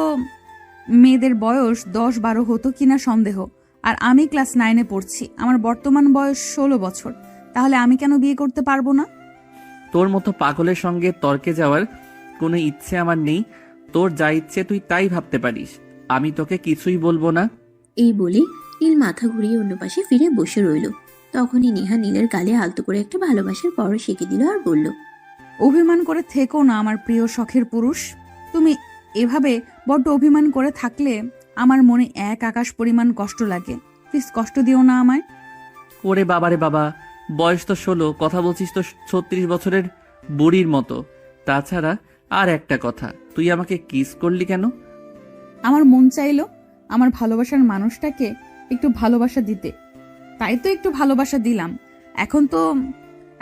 D: মেয়েদের বয়স 10-12 হতো কিনা সন্দেহ, আর আমি ক্লাস 9-এ পড়ছি, আমার বর্তমান বয়স 16 বছর। তাহলে আমি কেন বিয়ে করতে পারবো না?
A: তোর মতো পাগলের সঙ্গে তর্কে যাওয়ার কোনো ইচ্ছে আমার নেই। তোর যা ইচ্ছে তুই তাই ভাবতে পারিস, আমি তোকে কিছুই বলবো না।
C: এই বলে নীল মাথা ঘুরিয়ে অন্য পাশে ফিরে বসে রইল। তখনই নেহা নীলের গালে আলতো করে একটা ভালোবাসার পরশ এঁকে দিল আর বলল,
D: অভিমান করে থেকো না আমার প্রিয় শখের পুরুষ। তুমি এভাবে বড্ড অভিমান করে থাকলে আমার মনে এক আকাশ পরিমাণ কষ্ট লাগে। প্লিজ কষ্ট দিও না আমায়।
A: ওরে বাবারে বাবা, বয়স তো 16, কথা বলছিস তো 36 বছরের বুড়ির মতো। তাছাড়া আর একটা কথা, তুই আমাকে কিস করলি কেন?
D: আমার মন চাইলো আমার ভালোবাসার মানুষটাকে একটু ভালোবাসা দিতে, তাই তো একটু ভালোবাসা দিলাম।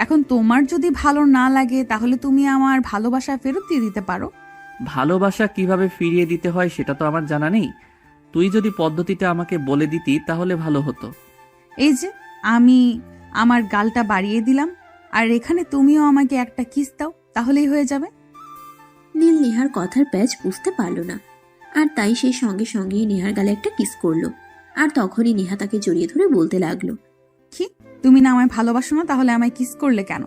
D: এখন তোমার যদি ভালো না লাগে তাহলে তুমি আমার ভালোবাসা ফেরত দিয়ে দিতে পারো।
A: ভালোবাসা কিভাবে ফিরিয়ে দিতে হয় সেটা তো আমার জানা নেই। তুই যদি পদ্ধতিটা আমাকে বলে দিতি তাহলে ভালো হতো।
D: এই যে আমি আমার গালটা বাড়িয়ে দিলাম, আর এখানে তুমিও আমাকে একটা কিস দাও, তাহলেই হয়ে যাবে।
C: নীল নেহার কথার প্যাচ বুঝতে পারল না, আর তাই সে সঙ্গে সঙ্গেই নেহার গালে একটা কিস করলো। আর তখনই নেহা তাকে জড়িয়ে ধরে বলতে লাগলো,
D: কি, তুমি না আমায় ভালোবাসো না, তাহলে আমায় কিস করলে কেন?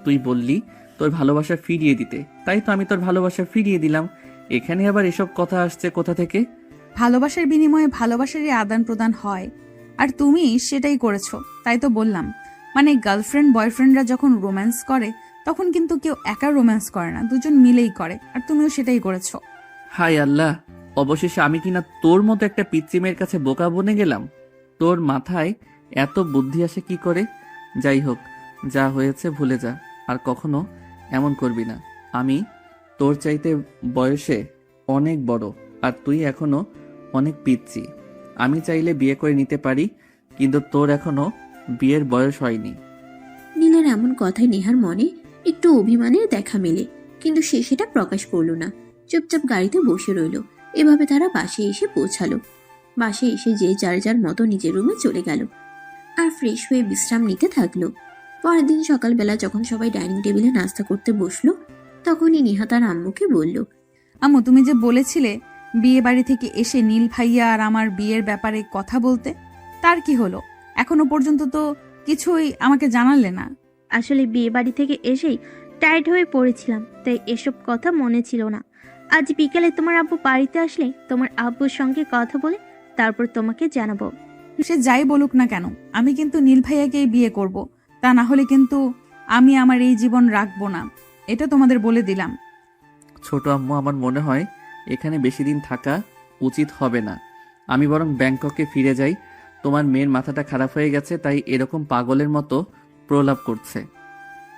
A: তুই বললি তোর ভালোবাসা ফিরিয়ে দিতে, তাই তো আমি তোর ভালোবাসা ফিরিয়ে দিলাম। এখানে আবার এসব কথা আসছে কোথা থেকে?
D: ভালোবাসার বিনিময়ে ভালোবাসারই আদান প্রদান হয়, আর তুমি সেটাই করেছো, তাই তো বললাম। মানে গার্লফ্রেন্ড বয়ফ্রেন্ডরা যখন রোম্যান্স করে তখন কিন্তু কেউ একা রোম্যান্স করে না, দুজন মিলেই করে, আর তুমিও সেটাই করেছো।
A: হায় আল্লাহ, অবশেষে আমি কিনা তোর মতো একটা পিচ্চি মেয়ের কাছে বোকা বনে গেলাম। তোর মাথায় এত বুদ্ধি আসে কি করে? যাই হোক, যা হয়েছে ভুলে যা, আর কখনো এমন করবি না। আমি তোর চাইতে বয়সে অনেক বড়, আর তুই এখনো অনেক পিচ্চি। আমি চাইলে বিয়ে করে নিতে পারি, কিন্তু তোর এখনো বিয়ের বয়স হয়নি।
C: নীলের এমন কথায় নেহার মনে একটু অভিমানের দেখা মেলে, কিন্তু সে সেটা প্রকাশ করলো না। চুপচাপ গাড়িতে বসে রইল। এভাবে তারা বাসে এসে পৌঁছালো। বাসে এসে যে যার যার মতো নিজের রুমে চলে গেল, আর ফ্রেশ হয়ে বিশ্রাম নিতে থাকলো। পরের দিন সকালবেলা যখন সবাই ডাইনিং টেবিলে নাস্তা করতে বসলো, তখনই নেহা তার আম্মুকে বলল,
D: আম্মু, তুমি যে বলেছিলে বিয়ে বাড়ি থেকে এসে নীল ভাইয়া আর আমার বিয়ের ব্যাপারে কথা বলতে, তার কি হলো? এখনো পর্যন্ত তো কিছুই আমাকে জানালে না।
B: আসলে বিয়ে বাড়ি থেকে এসেই টায়ার্ড হয়ে পড়েছিলাম, তাই এসব কথা মনে ছিল না। আজ বিকেলে তোমার আব্বু বাড়িতে আসলে তোমার আব্বুর সঙ্গে কথা বলে তারপর তোমাকে জানাবো।
D: সে যাই বলুক না কেন, আমি কিন্তু নীল ভাইয়াকেই বিয়ে করব, তা না হলে কিন্তু আমি আমার এই জীবন রাখবো না, এটা তোমাদের বলে দিলাম।
A: ছোট আম্মু, আমার মনে হয় এখানে বেশি দিন থাকা উচিত হবে না। আমি বরং ব্যাংককে ফিরে যাই। তোমার মেয়ের মাথাটা খারাপ হয়ে গেছে, তাই এরকম পাগলের মতো প্রলাপ করছে।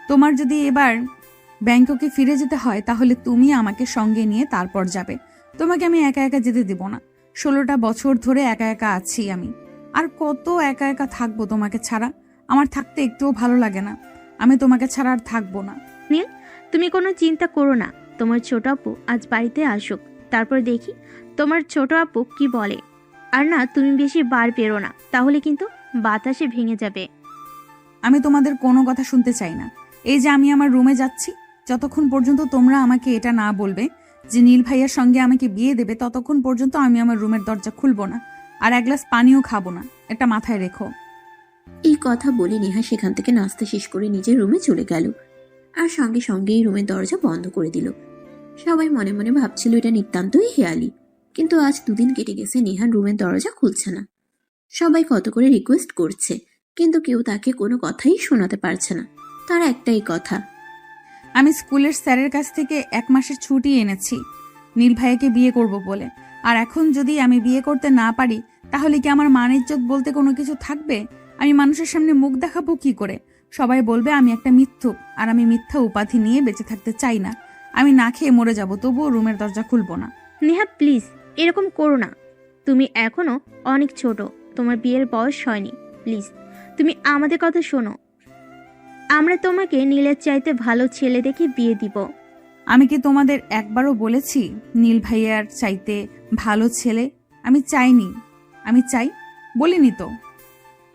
D: তোমার যদি এবার ব্যাংককে ফিরে যেতে হয় তাহলে তুমি আমাকে সঙ্গে নিয়ে তারপর যাবে, তোমাকে আমি একা একা যেতে দেব না। 16টা বছর ধরে একা একা আছি আমি। আর কত একা একা থাকবো তোমাকে ছাড়া? আমার থাকতে একটুও ভালো লাগে না। আমি তোমাকে ছাড়া আর থাকবো না।
B: নীল, তুমি কোনো চিন্তা করো না। তোমার ছোট আপু আজ বাড়িতে আসুক, তারপর দেখি তোমার ছোট আপু কি বলে। আর না, তুমি বেশি বার পেরো না, তাহলে কিন্তু বাতাসে ভেঙে যাবে।
D: আমি তোমাদের কোনো কথা শুনতে চাই না। এই যে আমি আমার রুমে যাচ্ছি, যতক্ষণ পর্যন্ত তোমরা আমাকে এটা না বলবে যে নীল ভাইয়ার সঙ্গে আমাকে বিয়ে দেবে, ততক্ষণ পর্যন্ত আমি আমার রুমের দরজা খুলবো না, আর এক গ্লাস পানিও খাবো না। এটা মাথায় রেখো।
C: এই কথা বলে নেহা সেখান থেকে নাস্তা শেষ করে নিজের রুমে চলে গেল, আর সঙ্গে সঙ্গেই রুমের দরজা বন্ধ করে দিল। সবাই মনে মনে ভাবছিল এটা নিতান্তই হেয়ালি, কিন্তু আজ 2 দিন কেটে গেছে নেহার রুমের দরজা খুলছে না। সবাই কত করে রিকোয়েস্ট করছে, কিন্তু কেউ তাকে কোনো কথাই শোনাতে পারছে না। তার একটাই কথা,
D: আমি স্কুলের স্যারের কাছ থেকে 1 মাসের ছুটি এনেছি নীল ভাইয়াকে বিয়ে করব বলে। আর এখন যদি আমি বিয়ে করতে না পারি, তাহলে কি আমার মান ইজ্জত বলতে কোনো কিছু থাকবে? আমি মানুষের সামনে মুখ দেখাবো কি করে? সবাই বলবে আমি একটা মিথ্যুক, আর আমি মিথ্যা উপাধি নিয়ে বেঁচে থাকতে চাই না। আমি না খেয়ে মরে যাব, তবুও রুমের দরজা খুলবো না।
B: নেহা প্লিজ, এরকম করো না। তুমি এখনো অনেক ছোট, তোমার বিয়ের বয়স হয়নি। প্লিজ তুমি আমাদের কথা শোনো। আমরা তোমাকে নীলের চাইতে ভালো ছেলে দেখে বিয়ে দিব।
D: আমি কি তোমাদের একবারও বলেছি নীল ভাইয়ার চাইতে ভালো ছেলে আমি চাইনি? আমি চাই বলিনি তো।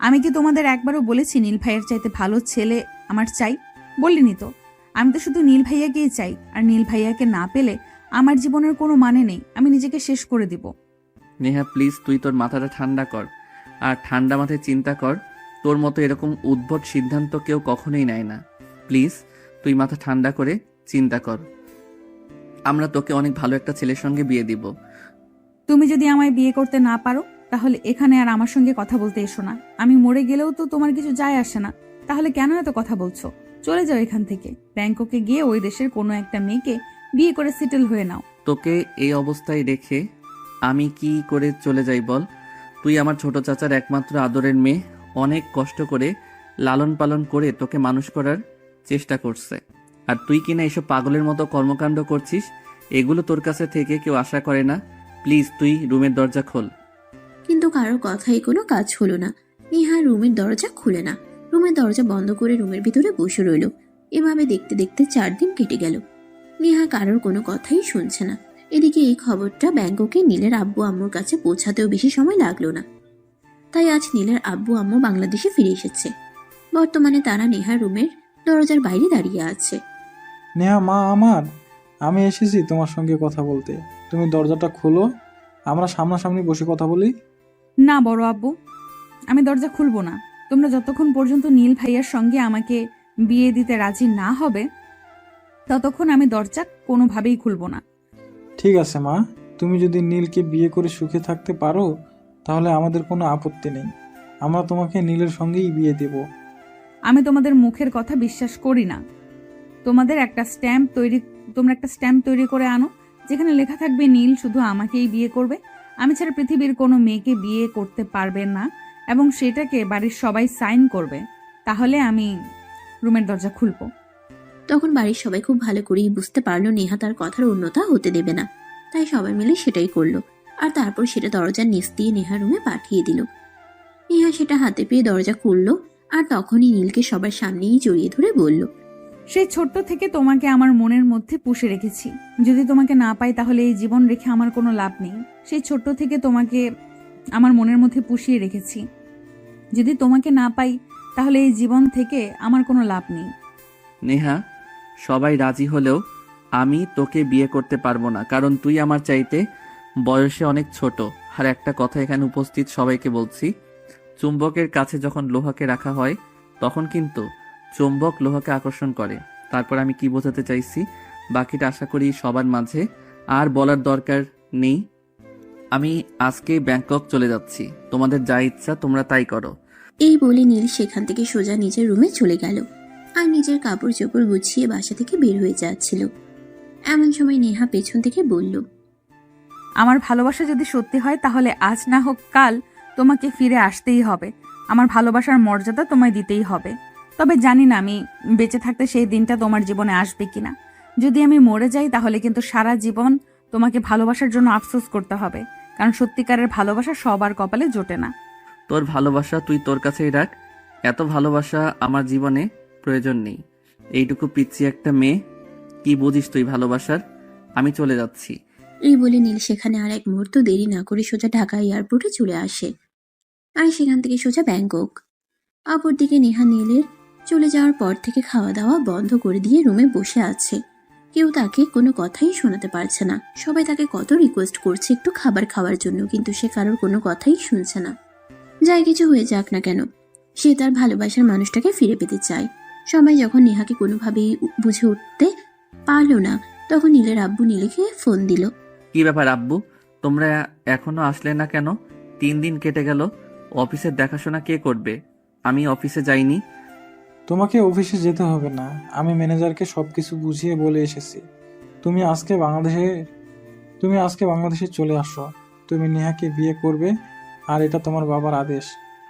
D: আমি কি তোমাদের একবারও বলেছি নীল ভাইয়ার চাইতে ভালো ছেলে আমার চাই? বলিনি তো। আমি তো শুধু নীল ভাইয়াকেই চাই, আর নীল ভাইয়াকে না পেলে আমার জীবনের কোনো মানে নেই। আমি নিজেকে শেষ করে দিব।
A: নেহা প্লিজ, তুই তোর মাথাটা ঠান্ডা কর, আর ঠান্ডা মাথায় চিন্তা কর। তোর মতো এরকম উদ্ভট সিদ্ধান্ত কেউ কখনোই নেয় না। প্লিজ তুই মাথা ঠান্ডা করে চিন্তা কর। আমরা তোকে অনেক ভালো একটা ছেলের সঙ্গে বিয়ে দিব।
D: তুমি যদি আমায় বিয়ে করতে না পারো, তাহলে এখানে আর আমার সঙ্গে কথা বলতে এসো না। আমি মরে গেলেও তো তোমার কিছু যায় আসে না। তাহলে কেন এত কথা বলছো? চলে যাও এখান থেকে। ব্যাংককে গিয়ে ওই দেশের কোনো একটা মেয়েকে বিয়ে করে সেটেল হয়ে নাও।
A: তোকে এই অবস্থায় রেখে আমি কি করে চলে যাই বল? তুই আমার ছোট চাচার একমাত্র আদরের মেয়ে, অনেক কষ্ট করে লালন পালন করে তোকে মানুষ করার চেষ্টা করছে। আর তুই কিনা এসব পাগলের মতো কর্মকাণ্ড করছিস। এগুলো তোর কাছে থেকে কেউ আশা করে না। প্লিজ তুই রুমের দরজা খোল।
C: কিন্তু কারোর কথাই কোনো কাজ হলো না। নেহা রুমের দরজা খুলে না, রুমের দরজা বন্ধ করে রুমের ভিতরে বসে রইল। এভাবে দেখতে দেখতে 4 দিন কেটে গেল। নেহা কারোর কোনো কথাই শুনছে না। এদিকে এই খবরটা ব্যাংককে নীলের আব্বু আম্মুর কাছে পৌঁছাতেও বেশি সময় লাগলো না। তাই আজ নীলের আব্বু আম্মু বাংলাদেশে ফিরে এসেছে। বর্তমানে তারা নেহার রুমের দরজার বাইরে দাঁড়িয়ে আছে।
E: নেহা মা আমার, আমি এসেছি তোমার সঙ্গে কথা বলতে। তুমি দরজাটা খোলো, আমরা সামনাসামনি বসে কথা বলি।
D: না বড় আব্বু, আমি দরজা খুলবো না। তোমরা যতক্ষণ পর্যন্ত নীল ভাইয়ার সঙ্গে আমাকে বিয়ে দিতে রাজি না হবে, ততক্ষণ আমি দরজা কোনোভাবেই খুলবো না।
E: ঠিক আছে মা, তুমি যদি নীলকে বিয়ে করে সুখে থাকতে পারো, তাহলে আমাদের কোনো আপত্তি নেই। আমরা তোমাকে নীলের সঙ্গেই বিয়ে দেব।
D: আমি তোমাদের মুখের কথা বিশ্বাস করি না। তোমরা একটা স্ট্যাম্প তৈরি করে আনো, যেখানে লেখা থাকবে নীল শুধু আমাকেই বিয়ে করবে, আমি ছাড়া পৃথিবীর কোনো মেয়েকে বিয়ে করতে পারবে না, এবং সেটাকে বাড়ির সবাই সাইন করবে। তাহলে আমি রুমের দরজা খুলবো।
C: তখন বাড়ির সবাই খুব ভালো করেই বুঝতে পারলো নেহা তার কথার অন্যথা হতে দেবে না। তাই সবাই মিলে সেটাই করলো, আর তারপর সেটা দরজার নিচ দিয়ে নেহা রুমে পাঠিয়ে দিল। নেহা সেটা হাতে পেয়ে দরজা খুললো, আর তখনই নীলকে সবার সামনেই জড়িয়ে ধরে বলল,
D: সেই ছোট্ট থেকে তোমাকে আমার মনের মধ্যে পুষে রেখেছি। যদি তোমাকে না পাই, তাহলে এই জীবন রেখে আমার কোনো লাভ নেই। সেই ছোট্ট থেকে তোমাকে আমার মনের মধ্যে পুষিয়ে রেখেছি। যদি তোমাকে না পাই, তাহলে এই জীবন থেকে আমার কোনো লাভ নেই।
A: নেহা, সবাই রাজি হলেও আমি তোকে বিয়ে করতে পারবো না, কারণ তুই আমার চাইতে বয়সে অনেক ছোট। আর একটা কথা এখানে উপস্থিত সবাইকে বলছি, চুম্বকের কাছে যখন লোহাকে রাখা হয়, তখন কিন্তু চুম্বক লোহাকে আকর্ষণ করে। তারপর আমি কি বোঝাতে চাইছি বাকিটা আশা করি সবার মাঝে আর বলার দরকার নেই। আমি আজকে ব্যাংকক চলে যাচ্ছি, তোমাদের যা ইচ্ছা তোমরা তাই করো।
C: এই বলে নীল সেখান থেকে সোজা নিজের রুমে চলে গেল, আর নিজের কাপড় চোপড় গুছিয়ে বাসা থেকে বের হয়ে যাচ্ছিল। এমন সময় নেহা পেছন থেকে বলল,
D: আমার ভালোবাসা যদি সত্যি হয়, তাহলে আজ না হোক কাল তোমাকে ফিরে আসতেই হবে। আমার ভালোবাসার মর্যাদা তোমায় দিতেই হবে। তবে জানি না আমি বেঁচে থাকতে সেই দিনটা তোমার জীবনে আসবে কিনা। যদি আমি মরে যাই, তাহলে কিন্তু সারা জীবন তোমাকে ভালোবাসার জন্য আফসোস করতে হবে, কারণ সত্যিকারের ভালোবাসা সবার কপালে জোটে না।
A: তোর ভালোবাসা তুই তোর কাছেই রাখ। এত ভালোবাসা আমার জীবনে প্রয়োজন নেই। এইটুকু পিচ্ছি একটা মেয়ে, কি বুঝিস তুই ভালোবাসার? আমি চলে যাচ্ছি।
C: এই বলে নীল সেখানে আর এক মুহূর্ত দেরি না করে সোজা ঢাকা এয়ারপোর্টে চলে আসে, আর সেখান থেকে সোজা ব্যাংকক। অপরদিকে নেহা নীলের চলে যাওয়ার পর থেকে খাওয়া দাওয়া বন্ধ করে দিয়ে রুমে বসে আছে। কেউ তাকে কোনো কথাই শোনাতে পারছে না। সবাই তাকে কত রিকোয়েস্ট করছে একটু খাবার খাওয়ার জন্য, কিন্তু সে কারোর কোনো কথাই শুনছে না। যাই কিছু হয়ে যাক না কেন, সে তার ভালোবাসার মানুষটাকে ফিরে পেতে চায়। সবাই যখন নেহাকে কোনোভাবেই বুঝে উঠতে পারল না, তখন নীলের আব্বু নীলকে ফোন দিল।
A: কি ব্যাপার আব্বু, তোমরা এখনো আসলে না কেন? 3 দিন কেটে গেল। অফিসের দেখাশোনা কে করবে? আমি অফিসে যাইনি।
E: তোমাকে অফিসে যেতে হবে না, আমি ম্যানেজারকে সবকিছু বুঝিয়ে বলে এসেছি। তুমি আজকে বাংলাদেশে চলে আসো। তুমি নেহাকে বিয়ে করবে, আর এটা তোমার বাবার আদেশ।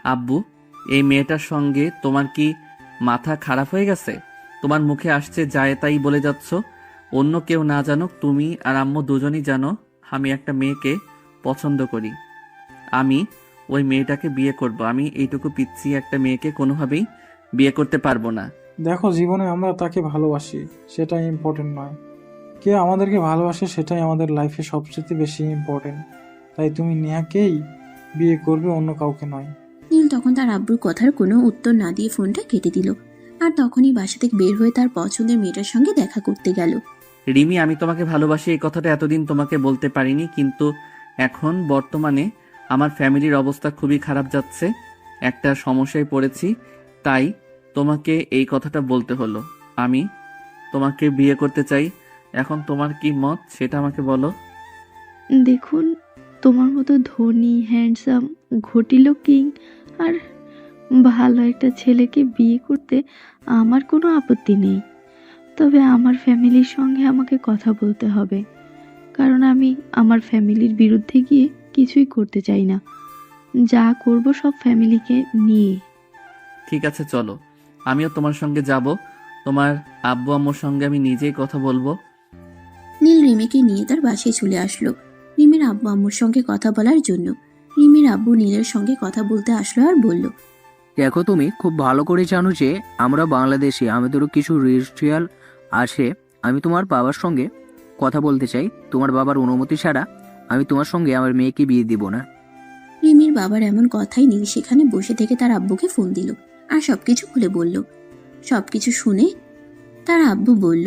A: আব্বু, এই মেয়েটার সঙ্গে তোমার কি মাথা খারাপ হয়ে গেছে? তোমার মুখে আসছে যায় তাই বলে যাচ্ছ। অন্য কেউ না জানুক, তুমি আর আম্মু দুজনই জানো আমি একটা মেয়েকে পছন্দ করি। আমি ওই মেয়েটাকে বিয়ে করব। আমি এইটুকু পিচ্ছি একটা মেয়েকে কোনোভাবেই বিয়ে করতে পারবো না।
E: দেখো, জীবনে আমরা তাকে ভালোবাসি, সেটাই ইম্পর্টেন্ট নয়। কে আমাদেরকে ভালোবাসে সেটাই আমাদের লাইফে সবচেয়ে বেশি ইম্পর্টেন্ট। তাই তুমি নেহাকেই বিয়ে করবে, অন্য কাউকে নয়।
C: নীল তখন তার আব্বুর কথার কোনো উত্তর না দিয়ে ফোনটা কেটে দিল, আর তখনই বাসা থেকে বের হয়ে তার পছন্দের মেয়েটার সঙ্গে দেখা করতে গেল।
A: রিমি, আমি তোমাকে ভালোবাসি এই কথাটা এতদিন তোমাকে বলতে পারিনি, কিন্তু এখন বর্তমানে আমার ফ্যামিলির অবস্থা খুবই খারাপ যাচ্ছে। একটা সমস্যায় পড়েছি, তাই তোমাকে এই কথাটা বলতে হলো। আমি তোমাকে বিয়ে করতে চাই। এখন তোমার কি মত সেটা আমাকে বলো।
B: দেখুন, তোমার মতো ধনী, হ্যান্ডসাম, ঘটিলো কিং আর ভালো একটা ছেলেকে বিয়ে করতে আমার কোনো আপত্তি নেই। তবে আমার ফ্যামিলির সঙ্গে আমাকে কথা বলতে হবে, কারণ আমি আমার ফ্যামিলির বিরুদ্ধে গিয়ে কিছুই করতে চাই না। যা করব সব ফ্যামিলিকে নিয়ে।
A: ঠিক আছে, চলো, আমিও তোমার সঙ্গে যাব। তোমার আব্বু আম্মুর সঙ্গে আমি নিজেই কথা বলবো।
C: নীল রিমিকে নিয়ে তার বাসায় চলে আসলো রিমির আব্বু আম্মুর সঙ্গে কথা বলার জন্য। রিমির আব্বু নীলের সঙ্গে কথা বলতে আসলো আর বলল,
F: দেখো, তুমি খুব ভালো করে জানো যে আমরা বাংলাদেশি, আমাদেরও কিছু রিচুয়াল আছে। আমি তোমার বাবার সঙ্গে কথা বলতে চাই। তোমার বাবার অনুমতি ছাড়া আমি তোমার সঙ্গে আমার মেয়েকে বিয়ে দিব না।
C: রিমির বাবার এমন কথাই নীল সেখানে বসে থেকে তার আব্বুকে ফোন দিল আর সবকিছু খুলে বলল। সবকিছু শুনে তার আব্বু বলল,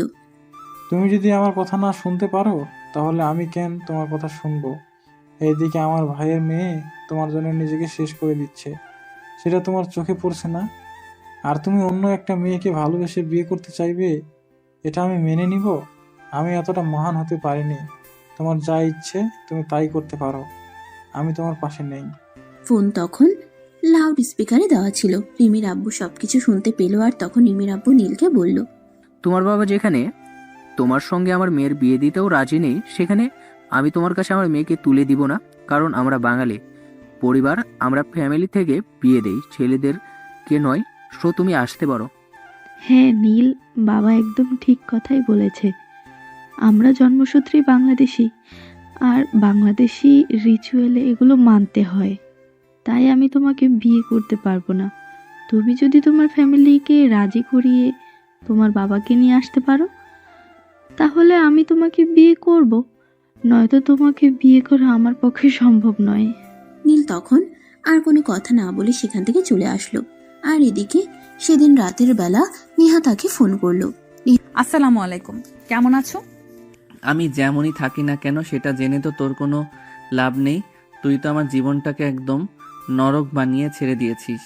E: তুমি যদি আমার কথা না শুনতে পারো, তাহলে আমি কেন তোমার কথা শুনবো? এইদিকে আমার ভাইয়ের মেয়ে তোমার জন্য নিজেকে শেষ করে দিচ্ছে, সেটা তোমার চোখে পড়ছে না? আর তুমি অন্য একটা মেয়েকে ভালোবেসে বিয়ে করতে চাইবে, এটা আমি মেনে নিব? আমি এতটা মহান হতে পারিনি। তোমার যা ইচ্ছে তুমি তাই করতে পারো, আমি তোমার পাশে নেই।
C: ফোন তখন লাউড স্পিকারে দেওয়া ছিল। রিমির আব্বু সবকিছু শুনতে পেল, আর তখন রিমির আব্বু নীলকে বলল,
F: তোমার বাবা যেখানে তোমার সঙ্গে আমার মেয়ের বিয়ে দিতেও রাজি নেই, সেখানে আমি তোমার কাছে আমার মেয়েকে তুলে দিব না। কারণ আমরা বাঙালি পরিবার, আমরা ফ্যামিলি থেকে বিয়ে দেই, ছেলেদেরকে নয়। সো তুমি আসতে পারো।
B: হ্যাঁ নীল, বাবা একদম ঠিক কথাই বলেছে। আমরা জন্মসূত্রেই বাংলাদেশি, আর বাংলাদেশি রিচুয়ালে এগুলো মানতে হয়। তাই আমি তোমাকে বিয়ে করতে পারবো না। তুমি যদি তোমার ফ্যামিলিকে রাজি করিয়ে তোমার বাবাকে নিয়ে আসতে পারো, তাহলে আমি তোমাকে বিয়ে করব। নয়তো তোমাকে বিয়ে করা আমার পক্ষে সম্ভব নয়।
C: নীল তখন আর কোনো কথা না বলে সেখান থেকে চলে আসলো। আর এদিকে সেদিন রাতের বেলা নেহা তাকে ফোন করলো।
D: আসসালামু আলাইকুম, কেমন আছো?
A: আমি যেমনই থাকি না কেন সেটা জেনে তো তোর কোনো লাভ নেই। তুই তো আমার জীবনটাকে একদম নরক বানিয়ে ছেড়ে দিয়েছিস।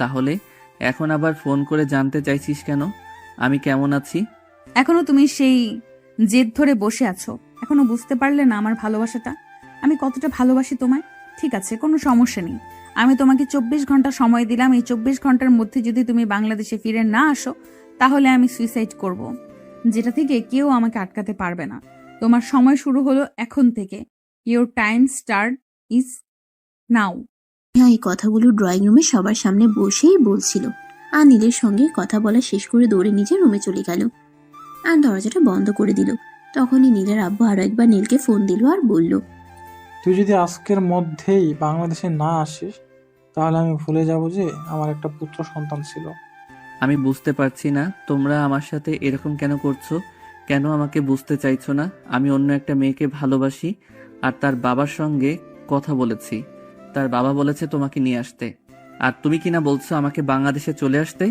A: তাহলে এখন আবার ফোন করে জানতে চাইছিস কেন আমি কেমন আছি?
D: এখনো তুমি সেই জেদ ধরে বসে আছো? এখনো বুঝতে পারলে না আমার ভালোবাসাটা, আমি কতটা ভালোবাসি তোমায়? ঠিক আছে, কোনো সমস্যা নেই। আমি তোমাকে 24 ঘন্টা সময় দিলাম। এই 24 ঘন্টার মধ্যে যদি তুমি বাংলাদেশে ফিরে না আসো, তাহলে আমি সুইসাইড করব, যেটা থেকে কেউ আমাকে আটকাতে পারবে না। তোমার সময় শুরু হলো এখন থেকে। Your time start is now.
C: Neha এই কথাগুলো ড্রয়িং রুমে সবার সামনে বসেই বলছিল, আর নীলের সঙ্গে কথা বলা শেষ করে দৌড়ে নিজের রুমে চলে গেল আর দরজাটা বন্ধ করে দিল। তখনই নীলের আব্বু আরো একবার নীলকে ফোন দিল আর বলল,
E: তুই যদি আজকের মধ্যেই বাংলাদেশে না আসিস তাহলে আমি ভুলে যাব যে আমার একটা পুত্র সন্তান ছিল।
A: আমি বুঝতে পারছি না তোমরা আমার সাথে এরকম কেন করছো। কেন আমাকে বুঝতে চাইছো না? আমি অন্য একটা মেয়েকে ভালোবাসি আর তার বাবার সঙ্গে কথা বলেছি। তার বাবা বলেছে তোমাকে নিয়ে আসতে, আর তুমি কিনা বলছো আমাকে বাংলাদেশে চলে আসতে।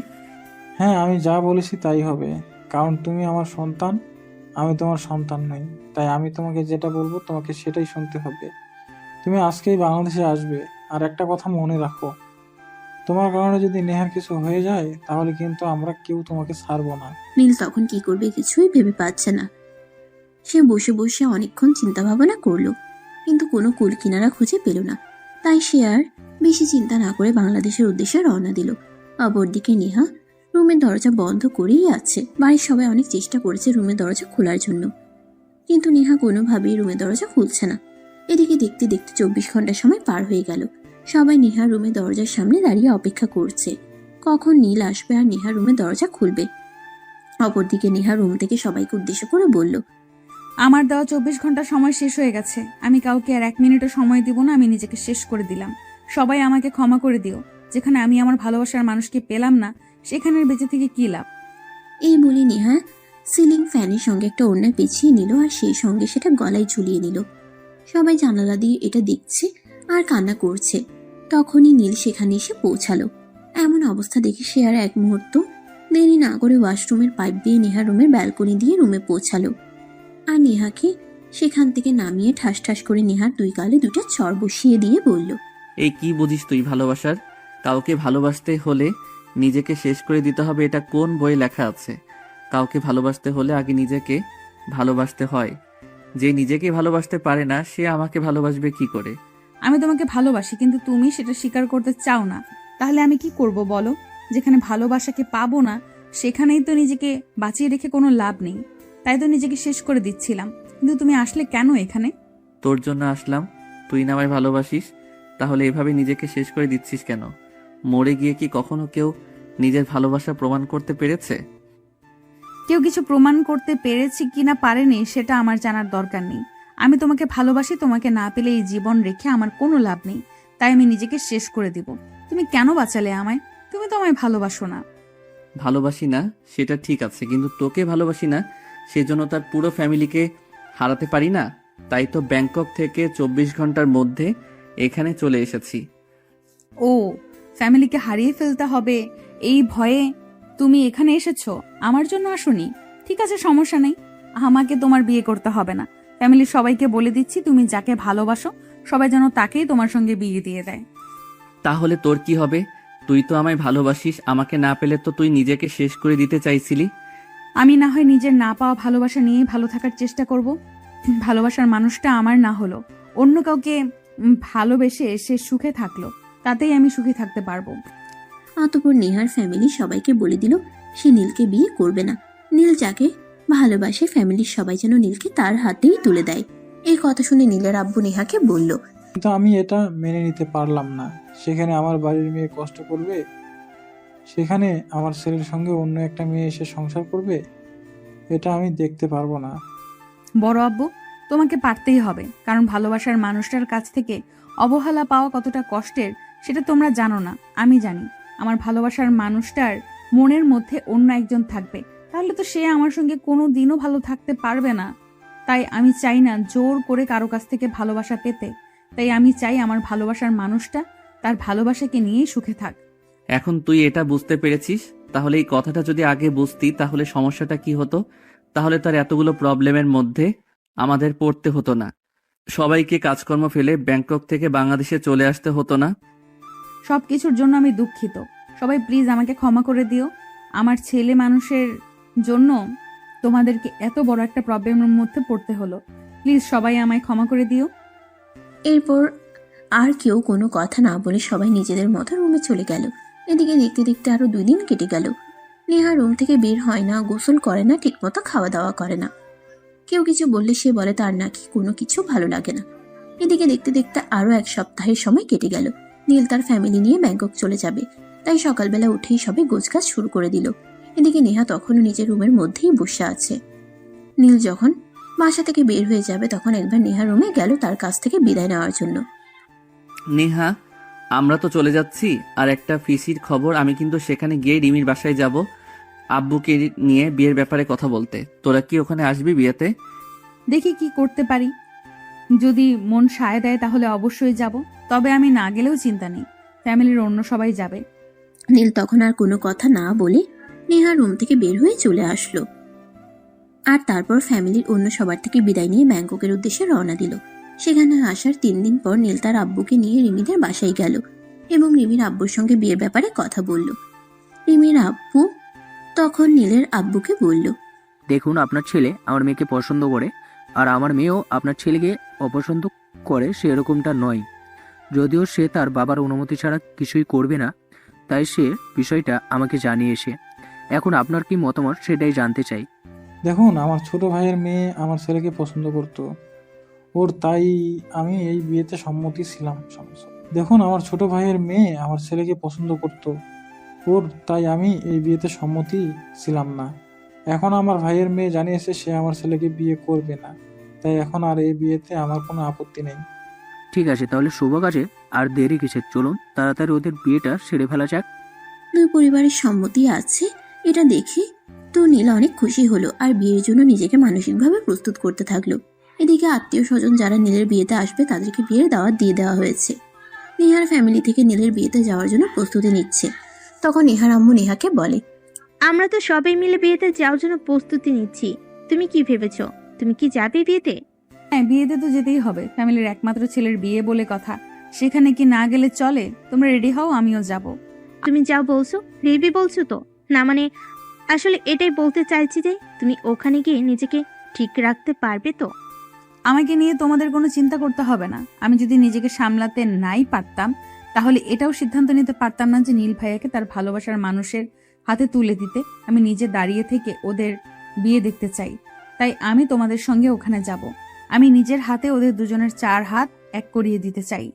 E: হ্যাঁ, আমি যা বলেছি তাই হবে, কারণ তুমি আমার সন্তান, আমি তোমার সন্তান নই। তাই আমি তোমাকে যেটা বলবো তোমাকে সেটাই শুনতে হবে। তুমি আজকেই বাংলাদেশে আসবে। আর একটা কথা মনে রাখো, তোমার কারণে যদি নেহার কিছু হয়ে যায় তাহলে কিন্তু আমরা কেউ তোমাকে ছাড়বো না।
C: নীল তখন কি করবে কিছুই ভেবে পাচ্ছে না। সে বসে বসে অনেকক্ষণ চিন্তা ভাবনা করলো, কিন্তু কোনো কুল কিনারা খুঁজে পেল না। তাই সে আর বেশি চিন্তা না করে বাংলাদেশের উদ্দেশ্যে রওনা দিল। অপরদিকে নেহা রুমের দরজা বন্ধ করেই আছে। বাড়ির সবাই অনেক চেষ্টা করেছে রুমের দরজা খোলার জন্য, কিন্তু নেহা কোনোভাবেই রুমের দরজা খুলছে না। এদিকে দেখতে দেখতে 24 ঘন্টা সময় পার হয়ে গেল। সবাই নেহা রুমের দরজার সামনে দাঁড়িয়ে অপেক্ষা করছে কখন নীল আসবে আর নেহা রুমের দরজা খুলবে। অপরদিকে নেহা রুম থেকে সবাইকে উদ্দেশ্য করে বলল,
D: আমার দেওয়া 24 ঘন্টা সময় শেষ হয়ে গেছে। আমি কাউকে আর 1 মিনিটও সময় দিব না। আমি নিজেকে শেষ করে দিলাম। সবাই আমাকে ক্ষমা করে দিও। যেখানে আমি আমার ভালোবাসার মানুষকে পেলাম না, সেখানে বেঁচে থেকে কি লাভ।
C: এই বলে নেহা সিলিং ফ্যানের সঙ্গে একটা ওড়না পেঁচিয়ে নিল আর সেই সঙ্গে সেটা গলায় ঝুলিয়ে নিল। সবাই জানালা দিয়ে এটা দেখছে আর কান্না করছে। তখনই নীল সেখানে এসে পৌঁছালো। এমন অবস্থা দেখে সে আর এক মুহূর্ত দেরি না করে ওয়াশরুমের পাইপ দিয়ে নেহা রুমের ব্যালকনি দিয়ে রুমে পৌঁছালো আর নেহাকে সেখান থেকে নামিয়ে ঠাস ঠাস করে নেহার 2 গালে 2টা চড় বসিয়ে দিয়ে বলল,
A: এই কি বুঝিস তুই ভালোবাসার? কাউকে ভালোবাসতে হলে নিজেকে শেষ করে দিতে হবে, এটা কোন বইয়ে লেখা আছে? কাউকে ভালোবাসতে হলে আগে নিজেকে ভালোবাসতে হয়। যে নিজেকে ভালোবাসতে পারে না সে আমাকে ভালোবাসবে কি করে?
D: আমি তোমাকে ভালোবাসি, কিন্তু তুমি সেটা স্বীকার করতে চাও না। তাহলে আমি কি করব বলো? যেখানে ভালোবাসাকে পাবো না, সেখানেই তো নিজেকে বাঁচিয়ে রেখে কোনো লাভ নেই। তাই তো নিজেকে শেষ করে দিচ্ছিলাম। কিন্তু তুমি আসলে কেন এখানে?
A: তোর জন্য আসলাম। তুই না আমায় ভালোবাসিস, তাহলে এভাবে নিজেকে শেষ করে দিচ্ছিস কেন? মরে গিয়ে কি কখনো কেউ নিজের ভালোবাসা প্রমাণ করতে পেরেছে?
D: কেউ কিছু প্রমাণ করতে পেরেছি কিনা পারেনি সেটা আমার জানার দরকার নেই। আমি তোমাকে ভালোবাসি। তোমাকে না পেলে এই জীবন রেখে আমার কোনো লাভ নেই। তাই আমি নিজেকে শেষ করে দিব। তুমি কেন বাঁচালে আমায়? তুমি তো আমায় ভালোবাসো না।
A: ভালোবাসি না সেটা ঠিক আছে, কিন্তু তোকে ভালোবাসি না সেজন্য তার পুরো ফ্যামিলিকে হারাতে পারি না। তাই তো ব্যাংকক থেকে 24 ঘন্টার মধ্যে এখানে চলে এসেছি।
D: ও, ফ্যামিলিকে হারিয়ে ফেলতে হবে এই ভয়ে তুমি এখানে এসেছো? আমার জন্য আসোনি? ঠিক আছে, সমস্যা নেই। আমাকে তোমার বিয়ে করতে হবে না। ফ্যামিলির সবাইকে বলে দিচ্ছি তুমি যাকে ভালোবাসো সবাই যেন তাকেই তোমার সঙ্গে বিয়ে দিয়ে দেয়।
A: তাহলে তোর কি হবে? তুই তো আমায় ভালোবাসিস, আমাকে না পেলে তো তুই নিজেকে শেষ করে দিতে চাইছিলি।
D: আমি না হয় নিজের না পাওয়া ভালোবাসা নিয়েই ভালো থাকার চেষ্টা করব। ভালোবাসার মানুষটা আমার না হলো, অন্য কাউকে ভালোবেসে সে সুখে থাকলো, তাতেই আমি সুখে থাকতে পারবো।
C: অতঃপর নেহার ফ্যামিলি সবাইকে বলে দিল সে নীলকে বিয়ে করবে না। নীল যাকে ভালোবাসে ফ্যামিলির সবাই যেন নীলকে তার হাতেই তুলে দেয়। এই কথা শুনে নীলের আব্বু নেহাকে বলল,
E: কিন্তু আমি এটা মেনে নিতে পারলাম না। সেখানে আমার বাড়ির মেয়ে কষ্ট করবে, সেখানে আমার ছেলের সঙ্গে অন্য একটা মেয়ে এসে সংসার করবে, এটা আমি দেখতে পারবো না।
D: বড় আব্বু, তোমাকে পারতেই হবে, কারণ ভালোবাসার মানুষটার কাছ থেকে অবহেলা পাওয়া কতটা কষ্টের সেটা তোমরা জানো না। আমি জানি আমার ভালোবাসার মানুষটার মনের মধ্যে অন্য একজন থাকবে, তাহলে তো সে আমার সঙ্গে কোনো দিনও ভালো থাকতে পারবে না। তাই আমি চাই না জোর করে কারো কাছ থেকে ভালোবাসা পেতে। তাই আমি চাই আমার ভালোবাসার মানুষটা তার ভালোবাসাকে নিয়েই সুখে থাক।
A: এখন তুই এটা বুঝতে পেরেছিস? তাহলে এই কথাটা যদি আগে বুঝতি তাহলে সমস্যাটা কি হতো? তাহলে তার এতগুলো প্রবলেমের মধ্যে আমাদের পড়তে হতো না, সবাইকে কাজকর্ম ফেলে ব্যাংকক থেকে বাংলাদেশে চলে আসতে হতো না।
D: সবকিছুর জন্য আমি দুঃখিত। সবাই প্লিজ আমাকে ক্ষমা করে দিও। আমার ছেলে মানুষের জন্য তোমাদেরকে এত বড় একটা প্রবলেমের মধ্যে পড়তে হলো। প্লিজ সবাই আমায় ক্ষমা করে দিও।
C: এরপর আর কেউ কোনো কথা না বলে সবাই নিজেদের মতো রুমে চলে গেল। এদিকে দেখতে দেখতে আরো 2 দিন কেটে গেল। নেহা রুম থেকে বের হয় না, গোসল করে না, ঠিকমতো খাওয়া দাওয়া করে না। কেউ কিছু বললে সে বলে তার নাকি কোনো কিছু ভালো লাগে না। এদিকে দেখতে দেখতে আরো 1 সপ্তাহের সময় কেটে গেল। নীল তার ফ্যামিলি নিয়ে ব্যাংকক চলে যাবে, তাই সকালবেলা উঠেই সবাই গোছগাছ শুরু করে দিল। এদিকে নেহা তখনও নিজের রুমের মধ্যেই বসে আছে। নীল যখন বাসা থেকে বের হয়ে যাবে তখন একবার নেহা রুমে গেল তার কাছ থেকে বিদায় নেওয়ার জন্য।
A: নেহা, আমরা তো চলে যাচ্ছি। আর একটা ফিসির খবর, আমি কিন্তু সেখানে গিয়ে রিমির বাসায় যাব আব্বুকে নিয়ে বিয়ের ব্যাপারে কথা বলতে। তোরা কি ওখানে আসবি বিয়েতে?
D: দেখি কি করতে পারি। যদি মন সায় দেয় তাহলে অবশ্যই যাব, তবে আমি না গেলেও চিন্তা নেই, ফ্যামিলির অন্য সবাই যাবে।
C: নীল তখন আর কোনো কথা না বলে নেহা রুম থেকে বের হয়ে চলে আসলো। আর তারপর ফ্যামিলির অন্য সবার থেকে বিদায় নিয়ে ব্যাংককের উদ্দেশ্যে রওনা দিল। সেখানে আসার 3 দিন পর নীল তার আব্বুকে নিয়ে রিমিদের বাসায় গেল এবং রিমির আব্বুর সঙ্গে বিয়ের ব্যাপারে কথা বলল। রিমির আব্বু তখন নীলের আব্বুকে বলল,
F: দেখুন, আপনার ছেলে আমার মেয়েকে পছন্দ করে, আর আমার মেয়েও আপনার ছেলেকে অপছন্দ করে সেরকমটা নয়। যদিও সে তার বাবার অনুমতি ছাড়া কিছুই করবে না, তাই সে বিষয়টা আমাকে জানিয়েছে। এখন আপনার কি মতামত সেটাই জানতে চাই।
E: দেখুন, আমার ছোট ভাইয়ের মেয়ে আমার ছেলেকে পছন্দ করতো, তাই আমি এই বিয়েতে সম্মতি ছিলাম। দেখুন, আমার ছোট ভাইয়ের মেয়ে আমার ছেলেকে পছন্দ করতো, তাই আমি এই বিয়েতে সম্মতি ছিলাম না। এখন আমার ভাইয়ের মেয়ে জানিয়েছে সে আমার ছেলেকে বিয়ে করবে না, তাই এখন আর এই বিয়েতে আমার কোনো আপত্তি নেই।
F: ঠিক আছে, তাহলে শুভ কাজে আর দেরি কিসের, চলুন তাড়াতাড়ি ওদের বিয়েটা সেরে ফেলা যাক।
C: দুই পরিবারের সম্মতি আছে এটা দেখে তো নীল অনেক খুশি হলো আর বিয়ের জন্য নিজেকে মানসিকভাবে প্রস্তুত করতে থাকলো। এদিকে আত্মীয় স্বজন যারা নীলের বিয়েতে আসবে তাদেরকে বিয়ের দাওয়াত দিয়ে দেওয়া হয়েছে। নেহার ফ্যামিলি থেকে নীলের বিয়েতে যাওয়ার জন্য প্রস্তুতি নিচ্ছে। তখন নেহার আম্মু নেহাকে বলে,
B: আমরা তো সবাই মিলে বিয়েতে যাওয়ার জন্য প্রস্তুতি নিচ্ছি। তুমি কি ভেবেছো? তুমি কি যাবে বিয়েতে?
D: হ্যাঁ, বিয়েতে তো যেতেই হবে, ফ্যামিলির একমাত্র ছেলের বিয়ে বলে কথা, সেখানে কি না গেলে চলে? তোমরা রেডি হও, আমিও যাব।
B: তুমি যাও বলছো, বেবি বলছো তো? না মানে আসলে এটাই বলতে চাইছি যে তুমি ওখানে গিয়ে নিজেকে ঠিক রাখতে পারবে তো?
D: আমাকে নিয়ে তোমাদের কোনো চিন্তা করতে হবে না। আমি যদি নিজেকে সামলাতে নাই পারতাম তাহলে এটাও সিদ্ধান্ত নিতে পারতাম না যে নীল ভাইয়াকে তার ভালোবাসার মানুষের হাতে তুলে দিতে। আমি নিজে দাঁড়িয়ে থেকে ওদের বিয়ে দেখতে চাই, তাই আমি তোমাদের সঙ্গে ওখানে যাব। আমি নিজের হাতে ওদের দুজনের 4 হাত এক করিয়ে দিতে চাই।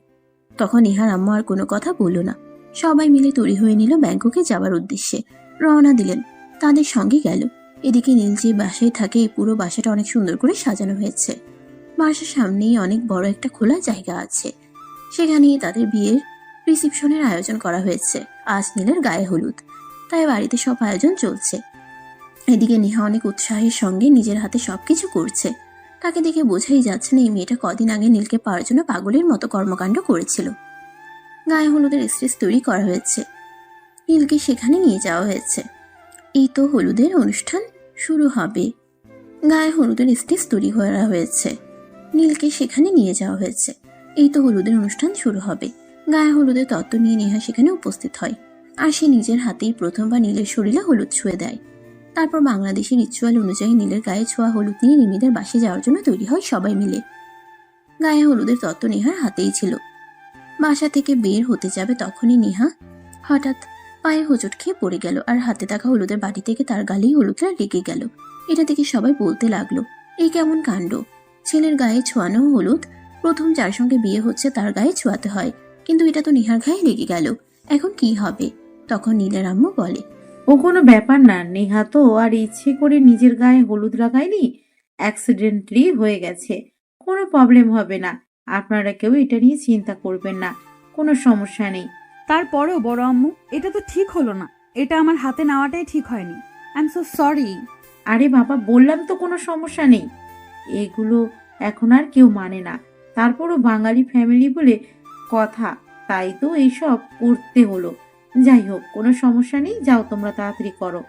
C: তখন নেহার আম্মু আর কোনো কথা বলল না। সবাই মিলে তৈরি হয়ে নিল ব্যাংককে যাওয়ার উদ্দেশ্যে। রওনা দিলেন, তাদের সঙ্গে গেল। এদিকে নীল যে বাসায় থাকে এই পুরো বাসাটা অনেক সুন্দর করে সাজানো হয়েছে। বাসার সামনেই অনেক বড় একটা খোলা জায়গা আছে, সেখানেই তাদের বিয়ের রিসেপশনের আয়োজন করা হয়েছে। আজ নীলের গায়ে হলুদ, তাই বাড়িতে সব আয়োজন চলছে। এদিকে নেহা অনেক উৎসাহের সঙ্গে নিজের হাতে সবকিছু করছে। তাকে দেখে বোঝাই যাচ্ছে না এই মেয়েটা কদিন আগে নীলকে পাওয়ার জন্য পাগলের মতো কর্মকাণ্ড করেছিল। গায়ে হলুদের স্টেজ তৈরি করা হয়েছে, নীলকে সেখানে নিয়ে যাওয়া হয়েছে। এই তো হলুদের অনুষ্ঠান শুরু হবে। গায়ে হলুদের স্টেজ তৈরি করা হয়েছে, নীলকে সেখানে নিয়ে যাওয়া হয়েছে। এই তো হলুদের অনুষ্ঠান শুরু হবে। গায়ে হলুদের তত্ত্ব নিয়ে নেহা সেখানে উপস্থিত হয়, আর সে নিজের হাতেই প্রথমবার নীলের শরীরে হলুদ ছুঁয়ে দেয়। তারপর বাংলাদেশি রিচুয়াল অনুযায়ী নীলের গায়ে ছোঁয়া হলুদ নিয়ে রিমিদের বাসে যাওয়ার জন্য তৈরি হয় সবাই মিলে। গায়ে হলুদের তত্ত্ব নেহার হাতেই ছিল। বাসা থেকে বের হতে যাবে তখনই নেহা হঠাৎ পায়ে হোঁচট খেয়ে পড়ে গেল, আর হাতে থাকা হলুদের বাটি থেকে তার গালেই হলুদটা লেগে গেল। এটা দেখে সবাই বলতে লাগলো, এই কেমন কাণ্ড! ছেলের গায়ে ছোঁয়ানো হলুদ প্রথম যার সঙ্গে বিয়ে হচ্ছে তার গায়ে ছোঁয়াতে হয়, কিন্তু এটা তো নেহার গায়ে লেগে গেল, এখন কি হবে? তখন নীলের আম্মু বলে,
G: ও কোনো ব্যাপার না, নেহা তো আর ইচ্ছে করে নিজের গায়ে হলুদ লাগায়নি, অ্যাক্সিডেন্টলি হয়ে গেছে, কোনো প্রবলেম হবে না, আপনারা কেউ এটা নিয়ে চিন্তা করবেন না, কোনো সমস্যা নেই।
D: তারপরেও বড় আম্মু, এটা তো ঠিক হলো না, এটা আমার হাতে নেওয়াটাই ঠিক হয়নি। I am so sorry.
G: আরে বাবা, বললাম তো কোনো সমস্যা নেই, এগুলো এখন আর কেউ মানে না, তারপরও বাঙালি ফ্যামিলি বলে কথা, তাই তো এইসব করতে হলো। যাই হোক, কোনো সমস্যা নেই, যাও তোমরা তাড়াতাড়ি করো।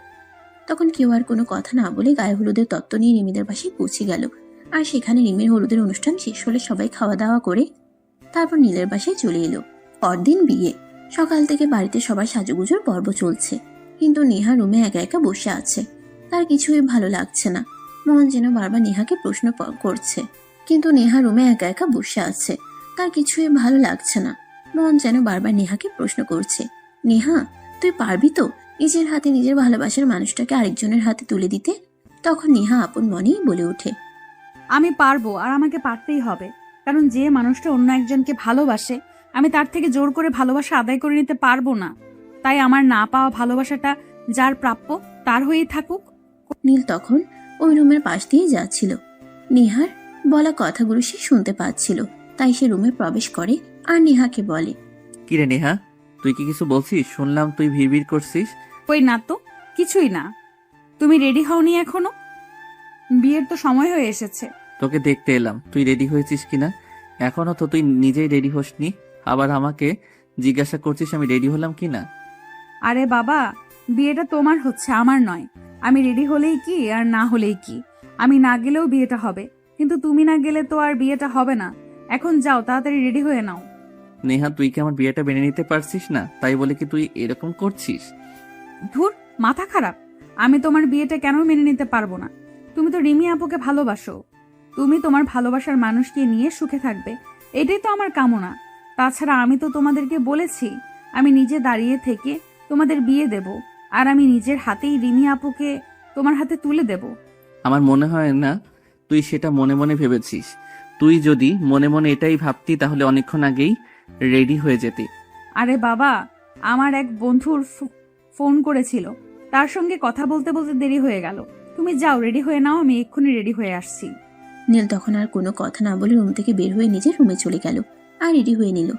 C: তখন কেউ আর কোনো কথা না বলে গায়ে হলুদের তত্ত্ব নিয়ে রিমিদের বাসায় পৌঁছে গেল। আর সেখানে রিমির হলুদের অনুষ্ঠান শেষ হলে সবাই খাওয়া দাওয়া করে তারপর নীলের বাসায় চলে এলো। পরদিন বিয়ে। সকাল থেকে বাড়িতে সবার সাজুগুজুর পর্ব চলছে, কিন্তু নেহা রুমে একা একা বসে আছে। তার কিছুই ভালো লাগছে না, মন যেন বারবার নেহাকে প্রশ্ন করছে। কিন্তু নেহা রুমে একা একা বসে আছে, তার কিছুই ভালো লাগছে না, মন যেন বারবার নেহাকে প্রশ্ন করছে, নেহা তুই পারবি তো নিজের হাতে নিজের ভালোবাসার মানুষটাকে আরেকজনের হাতে তুলে দিতে? তখন নেহা আপন মনেই বলে ওঠে,
D: আমি পারবো, আর আমাকে পারতেই হবে, কারণ যে মানুষটা অন্য একজনকে ভালোবাসে আমি তার থেকে জোর করে ভালোবাসা আদায় করে নিতে পারবো না। তাই আমার না পাওয়া ভালোবাসাটা যার প্রাপ্য তার হয়েই থাকুক।
C: নীল তখন ওই রুমের পাশ দিয়ে যাচ্ছিল। নেহার বলা কথাগুলো সে শুনতে পাচ্ছিল, তাই সে রুমে প্রবেশ করে আর নেহাকে বলে,
A: কিরে নেহা, তুই কি কিছু বলছিস? শুনলাম তুই ভিড় করছিস।
D: ওই না তো, কিছুই না। তুমি রেডি হওনি এখনো? বিয়ের তো সময় হয়ে এসেছে।
A: তোকে দেখতে এলাম, তুই রেডি হয়েছিস কিনা। এখনো তো তুই নিজেই রেডি হসনি, আবার আমাকে জিজ্ঞাসা করছিস আমি রেডি হলাম কিনা।
D: আরে বাবা, বিয়েটা তোমার হচ্ছে, আমার নয়। আমি রেডি হলেই কি আর না হলেই কি, আমি না গেলেও বিয়েটা হবে, কিন্তু তুমি না গেলে তো আর বিয়েটা হবে না। এখন যাও, তাড়াতাড়ি রেডি হয়ে নাও।
A: নেহা, তুই কি আমার বিয়েটা মেনে নিতে পারছিস না? তাই বলে কি তুই এরকম করছিস?
D: ধুর, মাথা খারাপ। আমি তোমার বিয়েটা কেন মেনে নিতে পারবো না? তুমি তো রিমি আপুকে ভালোবাসো, তুমি তোমার ভালোবাসার মানুষকে নিয়ে সুখে থাকবে, এটাই তো আমার কামনা। তাছাড়া আমি তো তোমাদেরকে বলেছি আমি নিজে দাঁড়িয়ে থেকে তোমাদের বিয়ে দেব, আর আমি নিজের হাতেই রিমি আপুকে তোমার হাতে তুলে দেব।
A: আমার মনে হয় না তুই সেটা মনে মনে ভেবেছিস। তুই যদি মনে মনে এটাই ভাবতি তাহলে অনেকক্ষণ আগেই রেডি হয়ে যেতি।
D: আরে বাবা, আমার এক বন্ধুর ফোন করেছিল, তার সঙ্গে কথা বলতে বলতে দেরি হয়ে গেল। তুমি যাও, রেডি হয়ে নাও, আমি এক্ষুনি রেডি হয়ে আসছি।
C: নীল তখন আর কোনো কথা না বলে রুম থেকে বের হয়ে নিজের রুমে চলে গেল আর রেডি হয়ে নিল।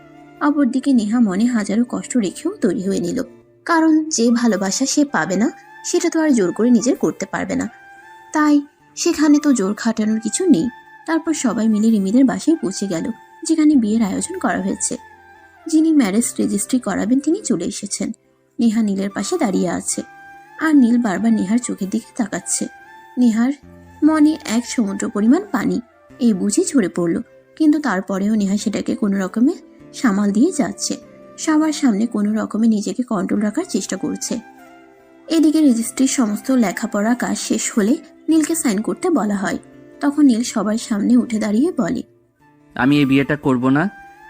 C: অপরদিকে নেহা মনে হাজারো কষ্ট রেখেও তৈরি হয়ে নিল, কারণ যে ভালোবাসা সে পাবে না সেটা তো আর জোর করে নিজের করতে পারবে না, তাই সেখানে তো জোর খাটানোর কিছু নেই। তারপর সবাই মিলে রিমিদের বাসায় পৌঁছে গেল, যেখানে বিয়ের আয়োজন করা হয়েছে। যিনি ম্যারেজ রেজিস্ট্রি করাবেন তিনি চলে এসেছেন। নেহা নীলের পাশে দাঁড়িয়ে আছে আর নীল বারবার নেহার চোখের দিকে তাকাচ্ছে। নেহার মনে এক সমুদ্র পরিমাণ পানি এই বুঝে ঝরে পড়ল, কিন্তু তারপরেও নেহা সেটাকে কোনো রকমে সামাল দিয়ে যাচ্ছে, সবার সামনে কোনো রকমে নিজেকে কন্ট্রোল রাখার চেষ্টা করছে। এদিকে রেজিস্ট্রির সমস্ত লেখাপড়া কাজ শেষ হলে নীলকে সাইন করতে বলা হয়। তখন নীল সবার সামনে উঠে দাঁড়িয়ে বলে,
A: আমি এই বিয়েটা করব না,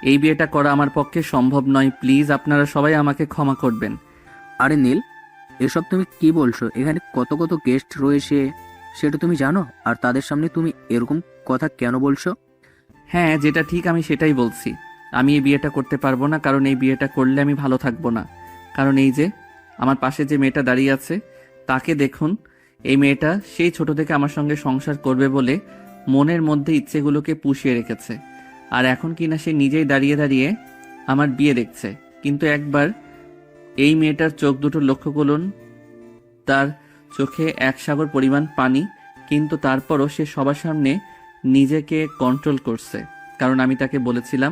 A: এই বিয়েটা করা আমার পক্ষে সম্ভব নয়। প্লিজ আপনারা সবাই আমাকে ক্ষমা করবেন।
F: আরে নীল, এসব তুমি কি বলছো? এখানে কত কত গেস্ট রয়েছে সেটা তুমি জানো, আর তাদের সামনে তুমি এরকম কথা কেন বলছো?
A: হ্যাঁ, যেটা ঠিক আমি সেটাই বলছি। আমি এই বিয়েটা করতে পারবো না, কারণ এই বিয়েটা করলে আমি ভালো থাকবো না। কারণ এই যে আমার পাশে যে মেয়েটা দাঁড়িয়ে আছে তাকে দেখুন, এই মেয়েটা সেই ছোট থেকে আমার সঙ্গে সংসার করবে বলে মনের মধ্যে ইচ্ছেগুলোকে পুষিয়ে রেখেছে, আর এখন কিনা সে নিজেই দাঁড়িয়ে দাঁড়িয়ে আমার বিয়ে দেখছে। কিন্তু একবার এই মেয়েটার চোখ দুটো লক্ষ্য করুন, তার চোখে এক সাগর পরিমাণ পানি, কিন্তু তারপরও সে সবার সামনে নিজেকে কন্ট্রোল করছে। কারণ আমি তাকে বলেছিলাম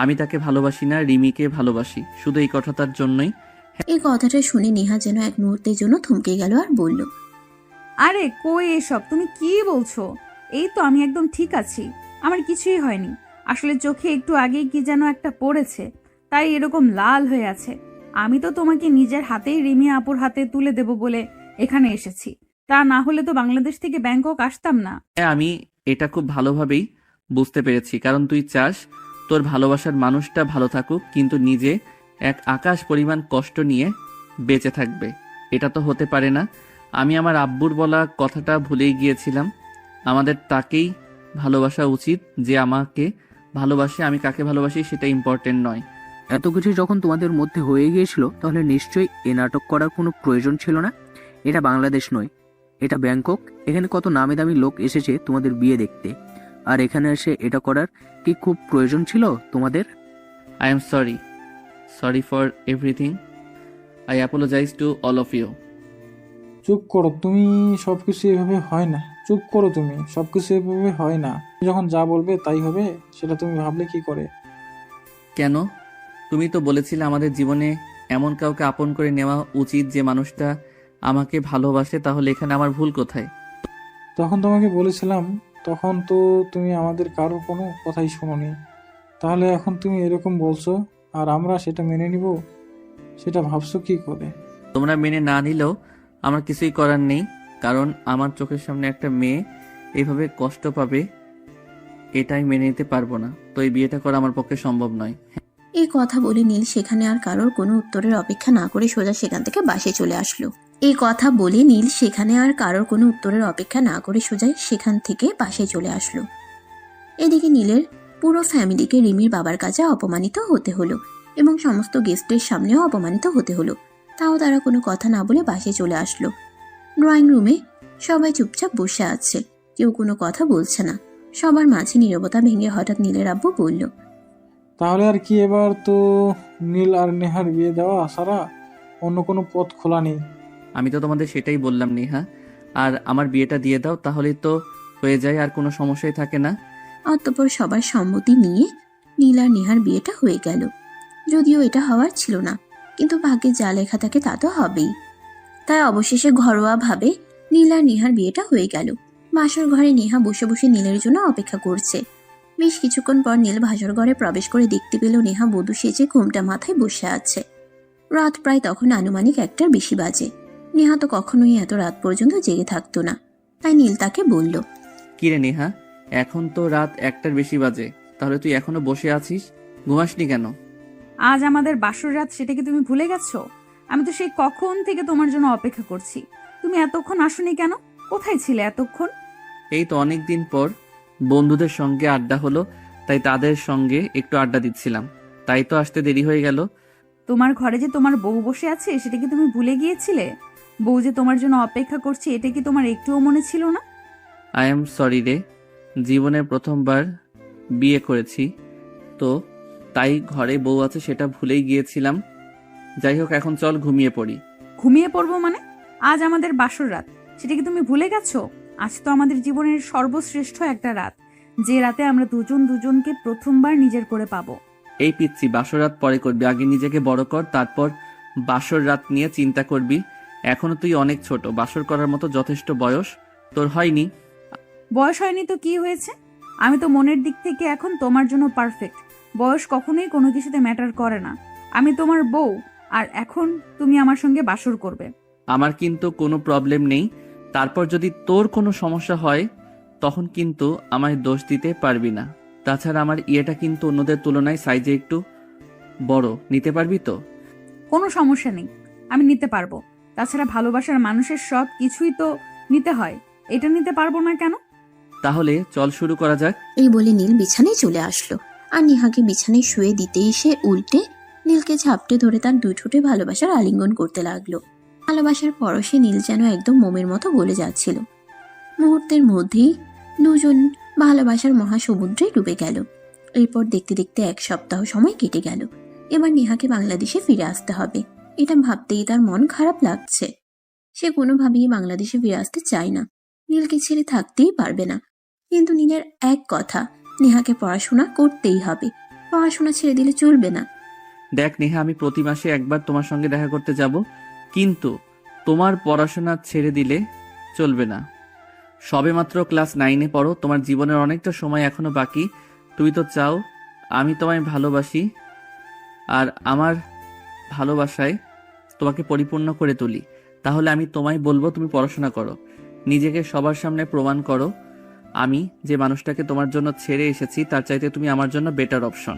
A: আমি তাকে ভালোবাসি না, রিমিকে ভালোবাসি। শুধু এই কথাটার জন্যই।
C: এই কথাটা শুনে নেহা যেন এক মুহূর্তের জন্য থমকে গেল আর বলল,
D: আরে কই এসব, তুমি কি বলছো? এই তো আমি একদম ঠিক আছি, আমার কিছুই হয়নি। আসলে চোখে একটু আগেই কি যেন একটা পড়েছে, তাই এরকম লাল হয়ে আছে। আমি তো তোমাকে নিজের হাতেই রিমি আপুর হাতে তুলে দেব বলে এখানে এসেছি, তা না হলে তো বাংলাদেশ থেকে ব্যাংকক আসতাম না।
A: হ্যাঁ, আমি এটা খুব ভালোভাবেই বুঝতে পেরেছি, কারণ তুই চাস তোর ভালোবাসার মানুষটা ভালো থাকুক, কিন্তু নিজে এক আকাশ পরিমাণ কষ্ট নিয়ে বেঁচে থাকবে। এটা তো হতে পারে না। আমি আমার আব্বুর বলা কথাটা ভুলেই গিয়েছিলাম। আমাদের তাকেই ভালোবাসা উচিত যে আমাকে ভালোবাসে। আমি কাকে ভালোবাসি সেটা ইম্পর্টেন্ট নয়।
F: এত কিছু যখন তোমাদের মধ্যে হয়ে গিয়েছিল, তাহলে নিশ্চয়ই এ নাটক করার কোনো প্রয়োজন ছিল না। এটা বাংলাদেশ নয়, এটা ব্যাংকক। এখানে কত নামি দামি লোক এসেছে তোমাদের বিয়ে দেখতে, আর এখানে এসে এটা করার কি খুব প্রয়োজন ছিল তোমাদের?
A: I am sorry for everything. I apologise to all of you.
E: চুপ করো তুমি, সবকিছু এভাবে হয় না। চুপ করো তুমি, সবকিছু এভাবে হয় না। তুমি যখন যা বলবে তাই হবে, সেটা তুমি ভাবলে কি করে?
A: কেন? তুমি তো বলেছিলে আমাদের জীবনে এমন কাউকে আপন করে নেওয়া উচিত যে মানুষটা আমাকে ভালোবাসে, তাহলে এখানে আমার ভুল কোথায়?
E: তখন তোমাকে বলেছিলাম, তখন তো তুমি আমাদের কারোর কোনো কথাই শোনোনি। তাহলে এখন তুমি এরকম বলছো আর আমরা সেটা মেনে নিব, সেটা ভাবছো কি করে?
A: তোমরা মেনে না নিলেও আমার কিছুই করার নেই, কারণ আমার চোখের সামনে একটা মেয়ে এইভাবে কষ্ট পাবে এটাই মেনে নিতে পারবো না। তো এই বিয়েটা করা আমার পক্ষে সম্ভব নয়।
C: এই কথা বলে নীল সেখানে আর কারোর কোনো উত্তরের অপেক্ষা না করে সোজা সেখান থেকে বাসায় চলে আসলো। এই কথা বলে নীল সেখানে আর কারোর কোনো উত্তরের অপেক্ষা না করে সোজা সেখান থেকে বাসায় চলে আসলো। এদিকে নীলের পুরো ফ্যামিলিকে রিমির বাবার কাছে অপমানিত হতে হলো এবং সমস্ত গেস্টের সামনেও অপমানিত হতে হলো। তাও তারা কোনো কথা না বলে বাসায় চলে আসলো। ড্রয়িং রুমে সবাই চুপচাপ বসে আছে, কেউ কোনো কথা বলছে না। সবার মাঝে নীরবতা ভেঙে হঠাৎ নীলের আব্বু বলল,
E: তাহলে আর কি, এবার তো নীল আর নেহার বিয়ে দেওয়া ছাড়া অন্য কোনো পথ খোলা নেই।
A: আমি তো তোমাদের সেটাই বললাম নেহা, আর আমার বিয়েটা দিয়ে দাও, তাহলেই তো হয়ে যায়, আর কোনো সমস্যাই থাকে না।
C: অতঃপর সবার সম্মতি নিয়ে নীল আর নেহার বিয়েটা হয়ে গেল। যদিও এটা হওয়ার ছিল না, কিন্তু ভাগ্যে যা লেখা থাকে তা তো হবেই। তাই অবশেষে ঘরোয়াভাবে নীল আর নেহার বিয়েটা হয়ে গেল। বাসর ঘরে নেহা বসে বসে নীলের জন্য অপেক্ষা করছে। বেশ কিছুক্ষণ পর নীল ভাসর ঘরে প্রবেশ করে দেখতে পেল নেহা বধূ সেজে ঘোমটা মাথায় বসে আছে। রাত প্রায় তখন আনুমানিক 1টার বেশি বাজে। নেহা তো কখনোই এত রাত পর্যন্ত জেগে থাকতো না। তাই নীল তাকে বলল,
A: কিরে নেহা, এখন তো রাত 1টার বেশি বাজে, তাহলে তুই এখনো বসে আছিস, ঘুমাসনি কেন?
D: আজ আমাদের বাসর রাত, সেটা কি তুমি ভুলে গেছো? আমি তো সেই কখন থেকে তোমার জন্য অপেক্ষা করছি। তুমি এতক্ষণ আসোনি কেন? কোথায় ছিলে এতক্ষণ?
A: এই তো অনেক দিন পর বন্ধুদের সঙ্গে আড্ডা হলো, তাই তাদের সঙ্গে একটু আড্ডা দিচ্ছিলাম, তাই তো আসতে দেরি হয়ে গেল।
D: তোমার ঘরে যে তোমার বউ বসে আছে সেটা কি তুমি ভুলে গিয়েছিলে? বউ যে তোমার জন্য অপেক্ষা করছে এটা কি তোমার একটুও মনে ছিল না?
A: আই এম সরি রে, জীবনে প্রথমবার বিয়ে করেছি তো, তাই ঘরে বউ আছে সেটা ভুলেই গিয়েছিলাম। যাই হোক, এখন চল ঘুমিয়ে পড়ি।
D: ঘুমিয়ে পড়বো মানে? আজ আমাদের বাসর রাত, সেটা কি তুমি ভুলে গেছো? আজ তো আমাদের জীবনের সর্বশ্রেষ্ঠ একটা রাত, যে রাতে আমরা দুজন দুজনকে প্রথমবার নিজের করে পাবো।
A: এই পিচ্ছি, বাসর রাত পরে করবি, আগে নিজেকে বড় কর, তারপর বাসর রাত নিয়ে চিন্তা করবি। এখনো তুই অনেক ছোট, বাসর করার মতো যথেষ্ট বয়স তোর হয়নি।
D: বয়স হয়নি তো কি হয়েছে? আমি তো মনের দিক থেকে এখন তোমার জন্য পারফেক্ট। বয়স কখনোই কোনো কিছুতে ম্যাটার করে না। আমি তোমার বউ, আর এখন তুমি আমার সঙ্গে বাসর করবে।
A: আমার কিন্তু কোনো প্রবলেম নেই, তারপর যদি তোর কোনো সমস্যা হয় তখন কিন্তু আমায় দোষ দিতে পারবি না। তাছাড়া আমার ইয়েটা কিন্তু অন্যদের তুলনায় সাইজে একটু বড়, নিতে পারবি তো?
D: কোনো সমস্যা নেই, আমি নিতে পারবো। তাছাড়া ভালোবাসার মানুষের সব কিছুই তো নিতে হয়, এটা নিতে পারবো না কেন?
A: তাহলে চল শুরু করা যাক।
C: এই বলে নীল বিছানায় চলে আসলো। আর নেহাকে বিছানায় শুয়ে দিতেই সে উল্টে নীলকে ঝাপটে ধরে তার দুই ঠোঁটে ভালোবাসার আলিঙ্গন করতে লাগলো। ভালোবাসার পরশে নীল যেন একদম মোমের মতো গলে যাচ্ছিল। মুহূর্তের মধ্যেই দুজন ভালোবাসার মহাসমুদ্রে ডুবে গেল। এরপর দেখতে দেখতে 1 সপ্তাহ সময় কেটে গেল। এবার নেহাকে বাংলাদেশে ফিরে আসতে হবে, এটা ভাবতেই তার মন খারাপ লাগছে। সে কোনোভাবেই বাংলাদেশে ফিরে আসতে চায় না, নীলকে ছেড়ে থাকতেই পারবে না। কিন্তু নীলের এক কথা, নেহাকে পড়াশোনা করতেই হবে, পড়াশোনা ছেড়ে দিলে চলবে না।
A: দেখ নেহা, আমি প্রতি মাসে একবার তোমার সঙ্গে দেখা করতে যাব, কিন্তু তোমার পড়াশোনা ছেড়ে দিলে চলবে না। সবেমাত্র ক্লাস 9-এ পড়ো, তোমার জীবনের অনেকটা সময় এখনো বাকি। তুমি তো চাও আমি তোমায় ভালোবাসি, আর আমার ভালোবাসায় তোমাকে পরিপূর্ণ করে তুলি। তাহলে আমি তোমায় বলবো তুমি পড়াশোনা করো, নিজেকে সবার সামনে প্রমাণ করো আমি যে মানুষটাকে তোমার জন্য ছেড়ে এসেছি তার চাইতে তুমি আমার জন্য বেটার অপশন।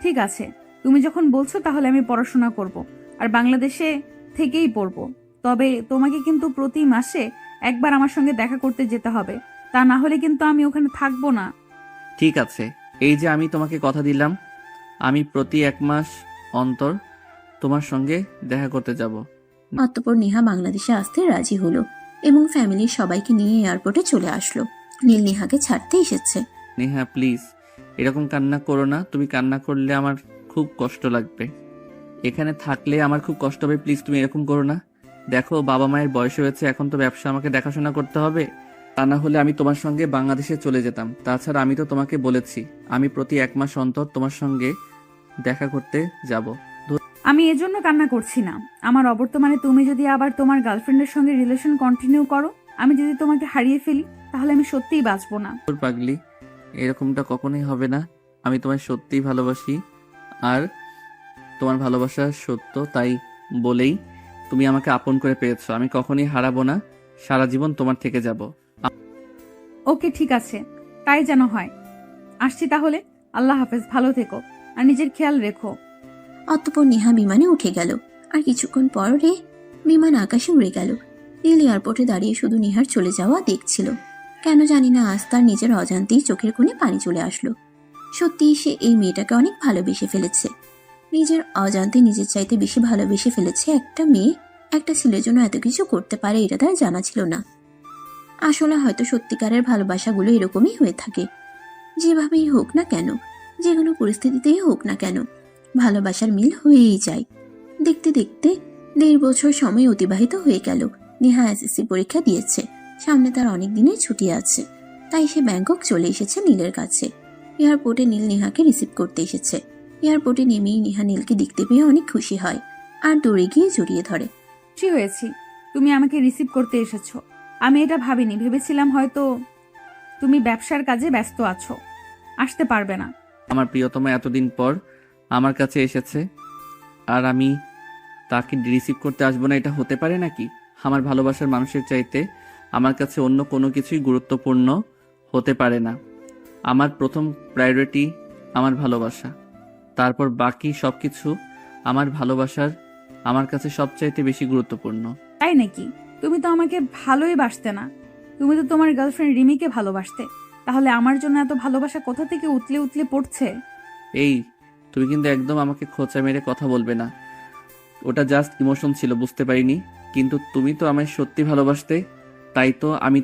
D: ঠিক আছে, তুমি যখন বলছো তাহলে আমি পড়াশোনা করব, আর বাংলাদেশে থেকেই পড়বো। তবে তোমাকে কিন্তু প্রতি মাসে একবার আমার সঙ্গে দেখা করতে যেতে হবে, তা না হলে কিন্তু আমি ওখানে থাকবো না।
A: ঠিক আছে, এই যে আমি তোমাকে কথা দিলাম, আমি প্রতি 1 মাস অন্তর তোমার সঙ্গে দেখা করতে যাব।
C: অতঃপর নেহা বাংলাদেশে আসতে রাজি হলো এবং ফ্যামিলির সবাইকে নিয়ে এয়ারপোর্টে চলে আসলো। নীল নেহাকে ছাড়তে এসেছে।
A: নেহা প্লিজ এরকম কান্না করো না, তুমি কান্না করলে আমার খুব কষ্ট লাগবে, এখানে থাকলে আমার খুব কষ্ট হবে, প্লিজ তুমি এরকম করো না। দেখো বাবা মায়ের বয়স হয়েছে, এখন তো ব্যবসা আমাকে দেখাশোনা করতে হবে, তা না হলে আমি তোমার সঙ্গে বাংলাদেশে চলে যেতাম। তাছাড়া আমি তো তোমাকে বলেছি আমি প্রতি 1 মাস অন্তর তোমার সঙ্গে দেখা করতে যাব।
D: আমি এজন্য কান্না করছি না, আমার অবর্তমানে তুমি যদি আবার তোমার গার্লফ্রেন্ডের সঙ্গে রিলেশন কন্টিনিউ করো, আমি যদি তোমাকে হারিয়ে ফেলি, তাহলে আমি সত্যিই বাঁচবো না।
A: তোর পাগলি, এরকমটা কখনোই হবে না, আমি তোমায় সত্যিই ভালোবাসি, আর তোমার ভালোবাসা সত্য, তাই বলেই তুমি আমাকে আপন করে পেয়েছো, আমি কখনোই হারাবো না, সারা জীবন তোমার থেকে যাব।
D: ওকে ঠিক আছে, তাই যেন হয়। আসছি তাহলে, আল্লাহ হাফেজ, ভালো থেকো আর নিজের খেয়াল রেখো।
C: অতঃপর নেহা বিমানে উঠে গেল। আর কিছুক্ষণ পরে বিমান আকাশে উড়ে গেল। নীল এয়ারপোর্টে দাঁড়িয়ে শুধু নেহার চলে যাওয়া দেখছিল। কেন জানি না আজ তার নিজের অজান্তেই চোখের কোণে পানি চলে আসলো। সত্যিই সে এই মেয়েটাকে অনেক ভালোবেসে ফেলেছে। নিজের অজান্তে নিজের চাইতে বেশি ভালোবেসে ফেলেছে একটা মেয়ে। একটা ছেলের জন্য এত কিছু করতে পারে এটা তার জানা ছিল না। আসলে হয়তো সত্যিকারের ভালোবাসাগুলো এরকমই হয়ে থাকে। যেভাবেই হোক না কেন, যে কোনো পরিস্থিতিতেই হোক না কেন, ভালোবাসার মিল হয়েই যায়। দেখতে দেখতে 1.5 বছর সময় অতিবাহিত হয়ে গেল। নেহা এসএসসি পরীক্ষা দিয়েছে, সামনে তার অনেক দিনের ছুটি আছে, তাই সে ব্যাংকক চলে এসেছে নীলের কাছে। এয়ারপোর্টে নীল নেহাকে রিসিভ করতে এসেছে। এয়ারপোর্টে নেমেই নেহা নীলকে দেখতে পেয়ে অনেক খুশি হয় আর দৌড়ে গিয়ে জড়িয়ে ধরে।
D: খুশি হয়েছি তুমি আমাকে রিসিভ করতে এসেছো। আমি এটা ভাবিনি, ভেবেছিলাম হয়তো তুমি ব্যবসার কাজে ব্যস্ত আছো, আসতে পারবে না।
A: আমার প্রিয়তমা এতদিন পর আমার কাছে এসেছে আর আমি তাকে রিসিভ করতে আসবো না, এটা হতে পারে নাকি? আমার ভালোবাসার মানুষের চাইতে আমার কাছে অন্য কোনো কিছুই গুরুত্বপূর্ণ হতে পারে না। আমার প্রথম প্রায়োরিটি আমার ভালোবাসা, তারপর বাকি সব কিছু। আমার ভালোবাসার আমার কাছে সবচাইতে বেশি গুরুত্বপূর্ণ।
D: তাই নাকি? তুমি তো আমাকে ভালোই বাসতে না, তুমি তো তোমার গার্লফ্রেন্ড রিমিকে ভালোবাসতে। তাহলে আমার জন্য এত ভালোবাসা কোথা থেকে উতলে উতলে পড়ছে?
A: এই, তুমি কিন্তু একদম আমাকে খোঁচা মেরে কথা বলবে না। ওটা জাস্ট ইমোশন ছিল, বুঝতে পারিনি। কিন্তু তুমি তো আমায় সত্যি ভালোবাসতে, তাই তো আমি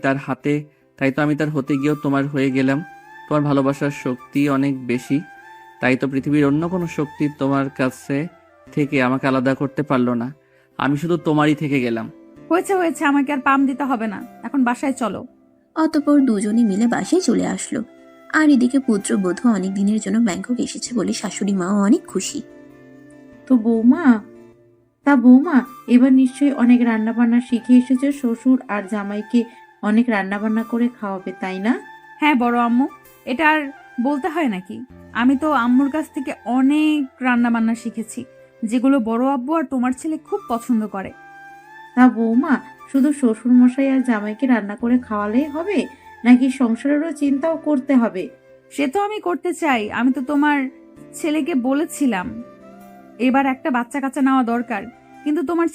A: তার হতে গিয়েও তোমার হয়ে গেলাম। তোমার ভালোবাসার শক্তি অনেক বেশি, তাই তো পৃথিবীর অন্য কোনো শক্তি তোমার কাছে থেকে আমাকে আলাদা করতে পারলো না। আমি শুধু তোমারই থেকে গেলাম।
D: হয়েছে হয়েছে, আমাকে আর পাম দিতে হবে না, এখন বাসায় চলো।
C: অতঃপর দুজনে মিলে বাসায় চলে আসলো। আর এদিকে পুত্রবধূ অনেক দিনের জন্য ব্যাংকক এসেছে বলে শাশুড়ি মাও অনেক খুশি।
G: তো বৌমা, এবার নিশ্চয়ই অনেক রান্না বান্না শিখে এসেছে। শ্বশুর আর জামাইকে অনেক রান্না বান্না করে খাওয়াবে, তাই না?
D: হ্যাঁ বড় আম্মু, এটা আর বলতে হয় নাকি? আমি তো আম্মুর কাছ থেকে অনেক রান্না বান্না শিখেছি, যেগুলো বড় আব্বু আর তোমার ছেলে খুব পছন্দ করে।
G: তা বৌমা, শুধু শ্বশুর মশাই আর জামাইকে রান্না করে খাওয়ালেই হবে, নাকি সংসারেরও চিন্তাও করতে হবে?
D: সে তো আমি করতে চাই, আমি তো তোমার ছেলেকে বলেছিলাম এবার একটা বাচ্চা কাচ্চা নেওয়া দরকার। কিন্তু তোমার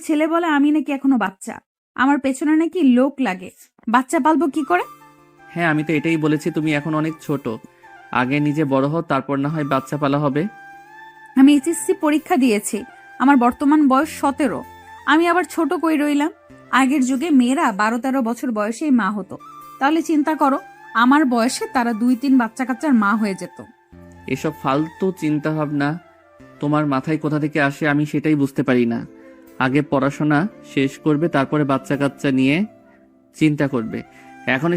D: ছেলে বলে আমি নাকি এখনো বাচ্চা, আমার পেছনে নাকি লোক লাগে, বাচ্চা পালবো কি করে?
A: হ্যাঁ, আমি তো এটাই বলেছি, তুমি এখন অনেক ছোট, আগে নিজে বড় হও, তারপর না হয় বাচ্চা পালা হবে।
D: আমি এইচএসসি পরীক্ষা দিয়েছি, আমার বর্তমান বয়স 17। আমি আবার ছোট কই রইলাম? আগের যুগে মেয়েরা 12-13 বছর বয়সেই মা হতো, তাহলে চিন্তা করো আমার বয়সে তারা 2-3 বাচ্চা কাচ্চার মা হয়ে যেত।
A: এসব ফালতু চিন্তা ভাবনা তোমার মাথায় কোথা থেকে আসে আমি সেটাই বুঝতে পারি না। আগে পড়াশোনা শেষ করবে, তারপরে বাচ্চা কাচ্চা নিয়ে চিন্তা করবে। এখন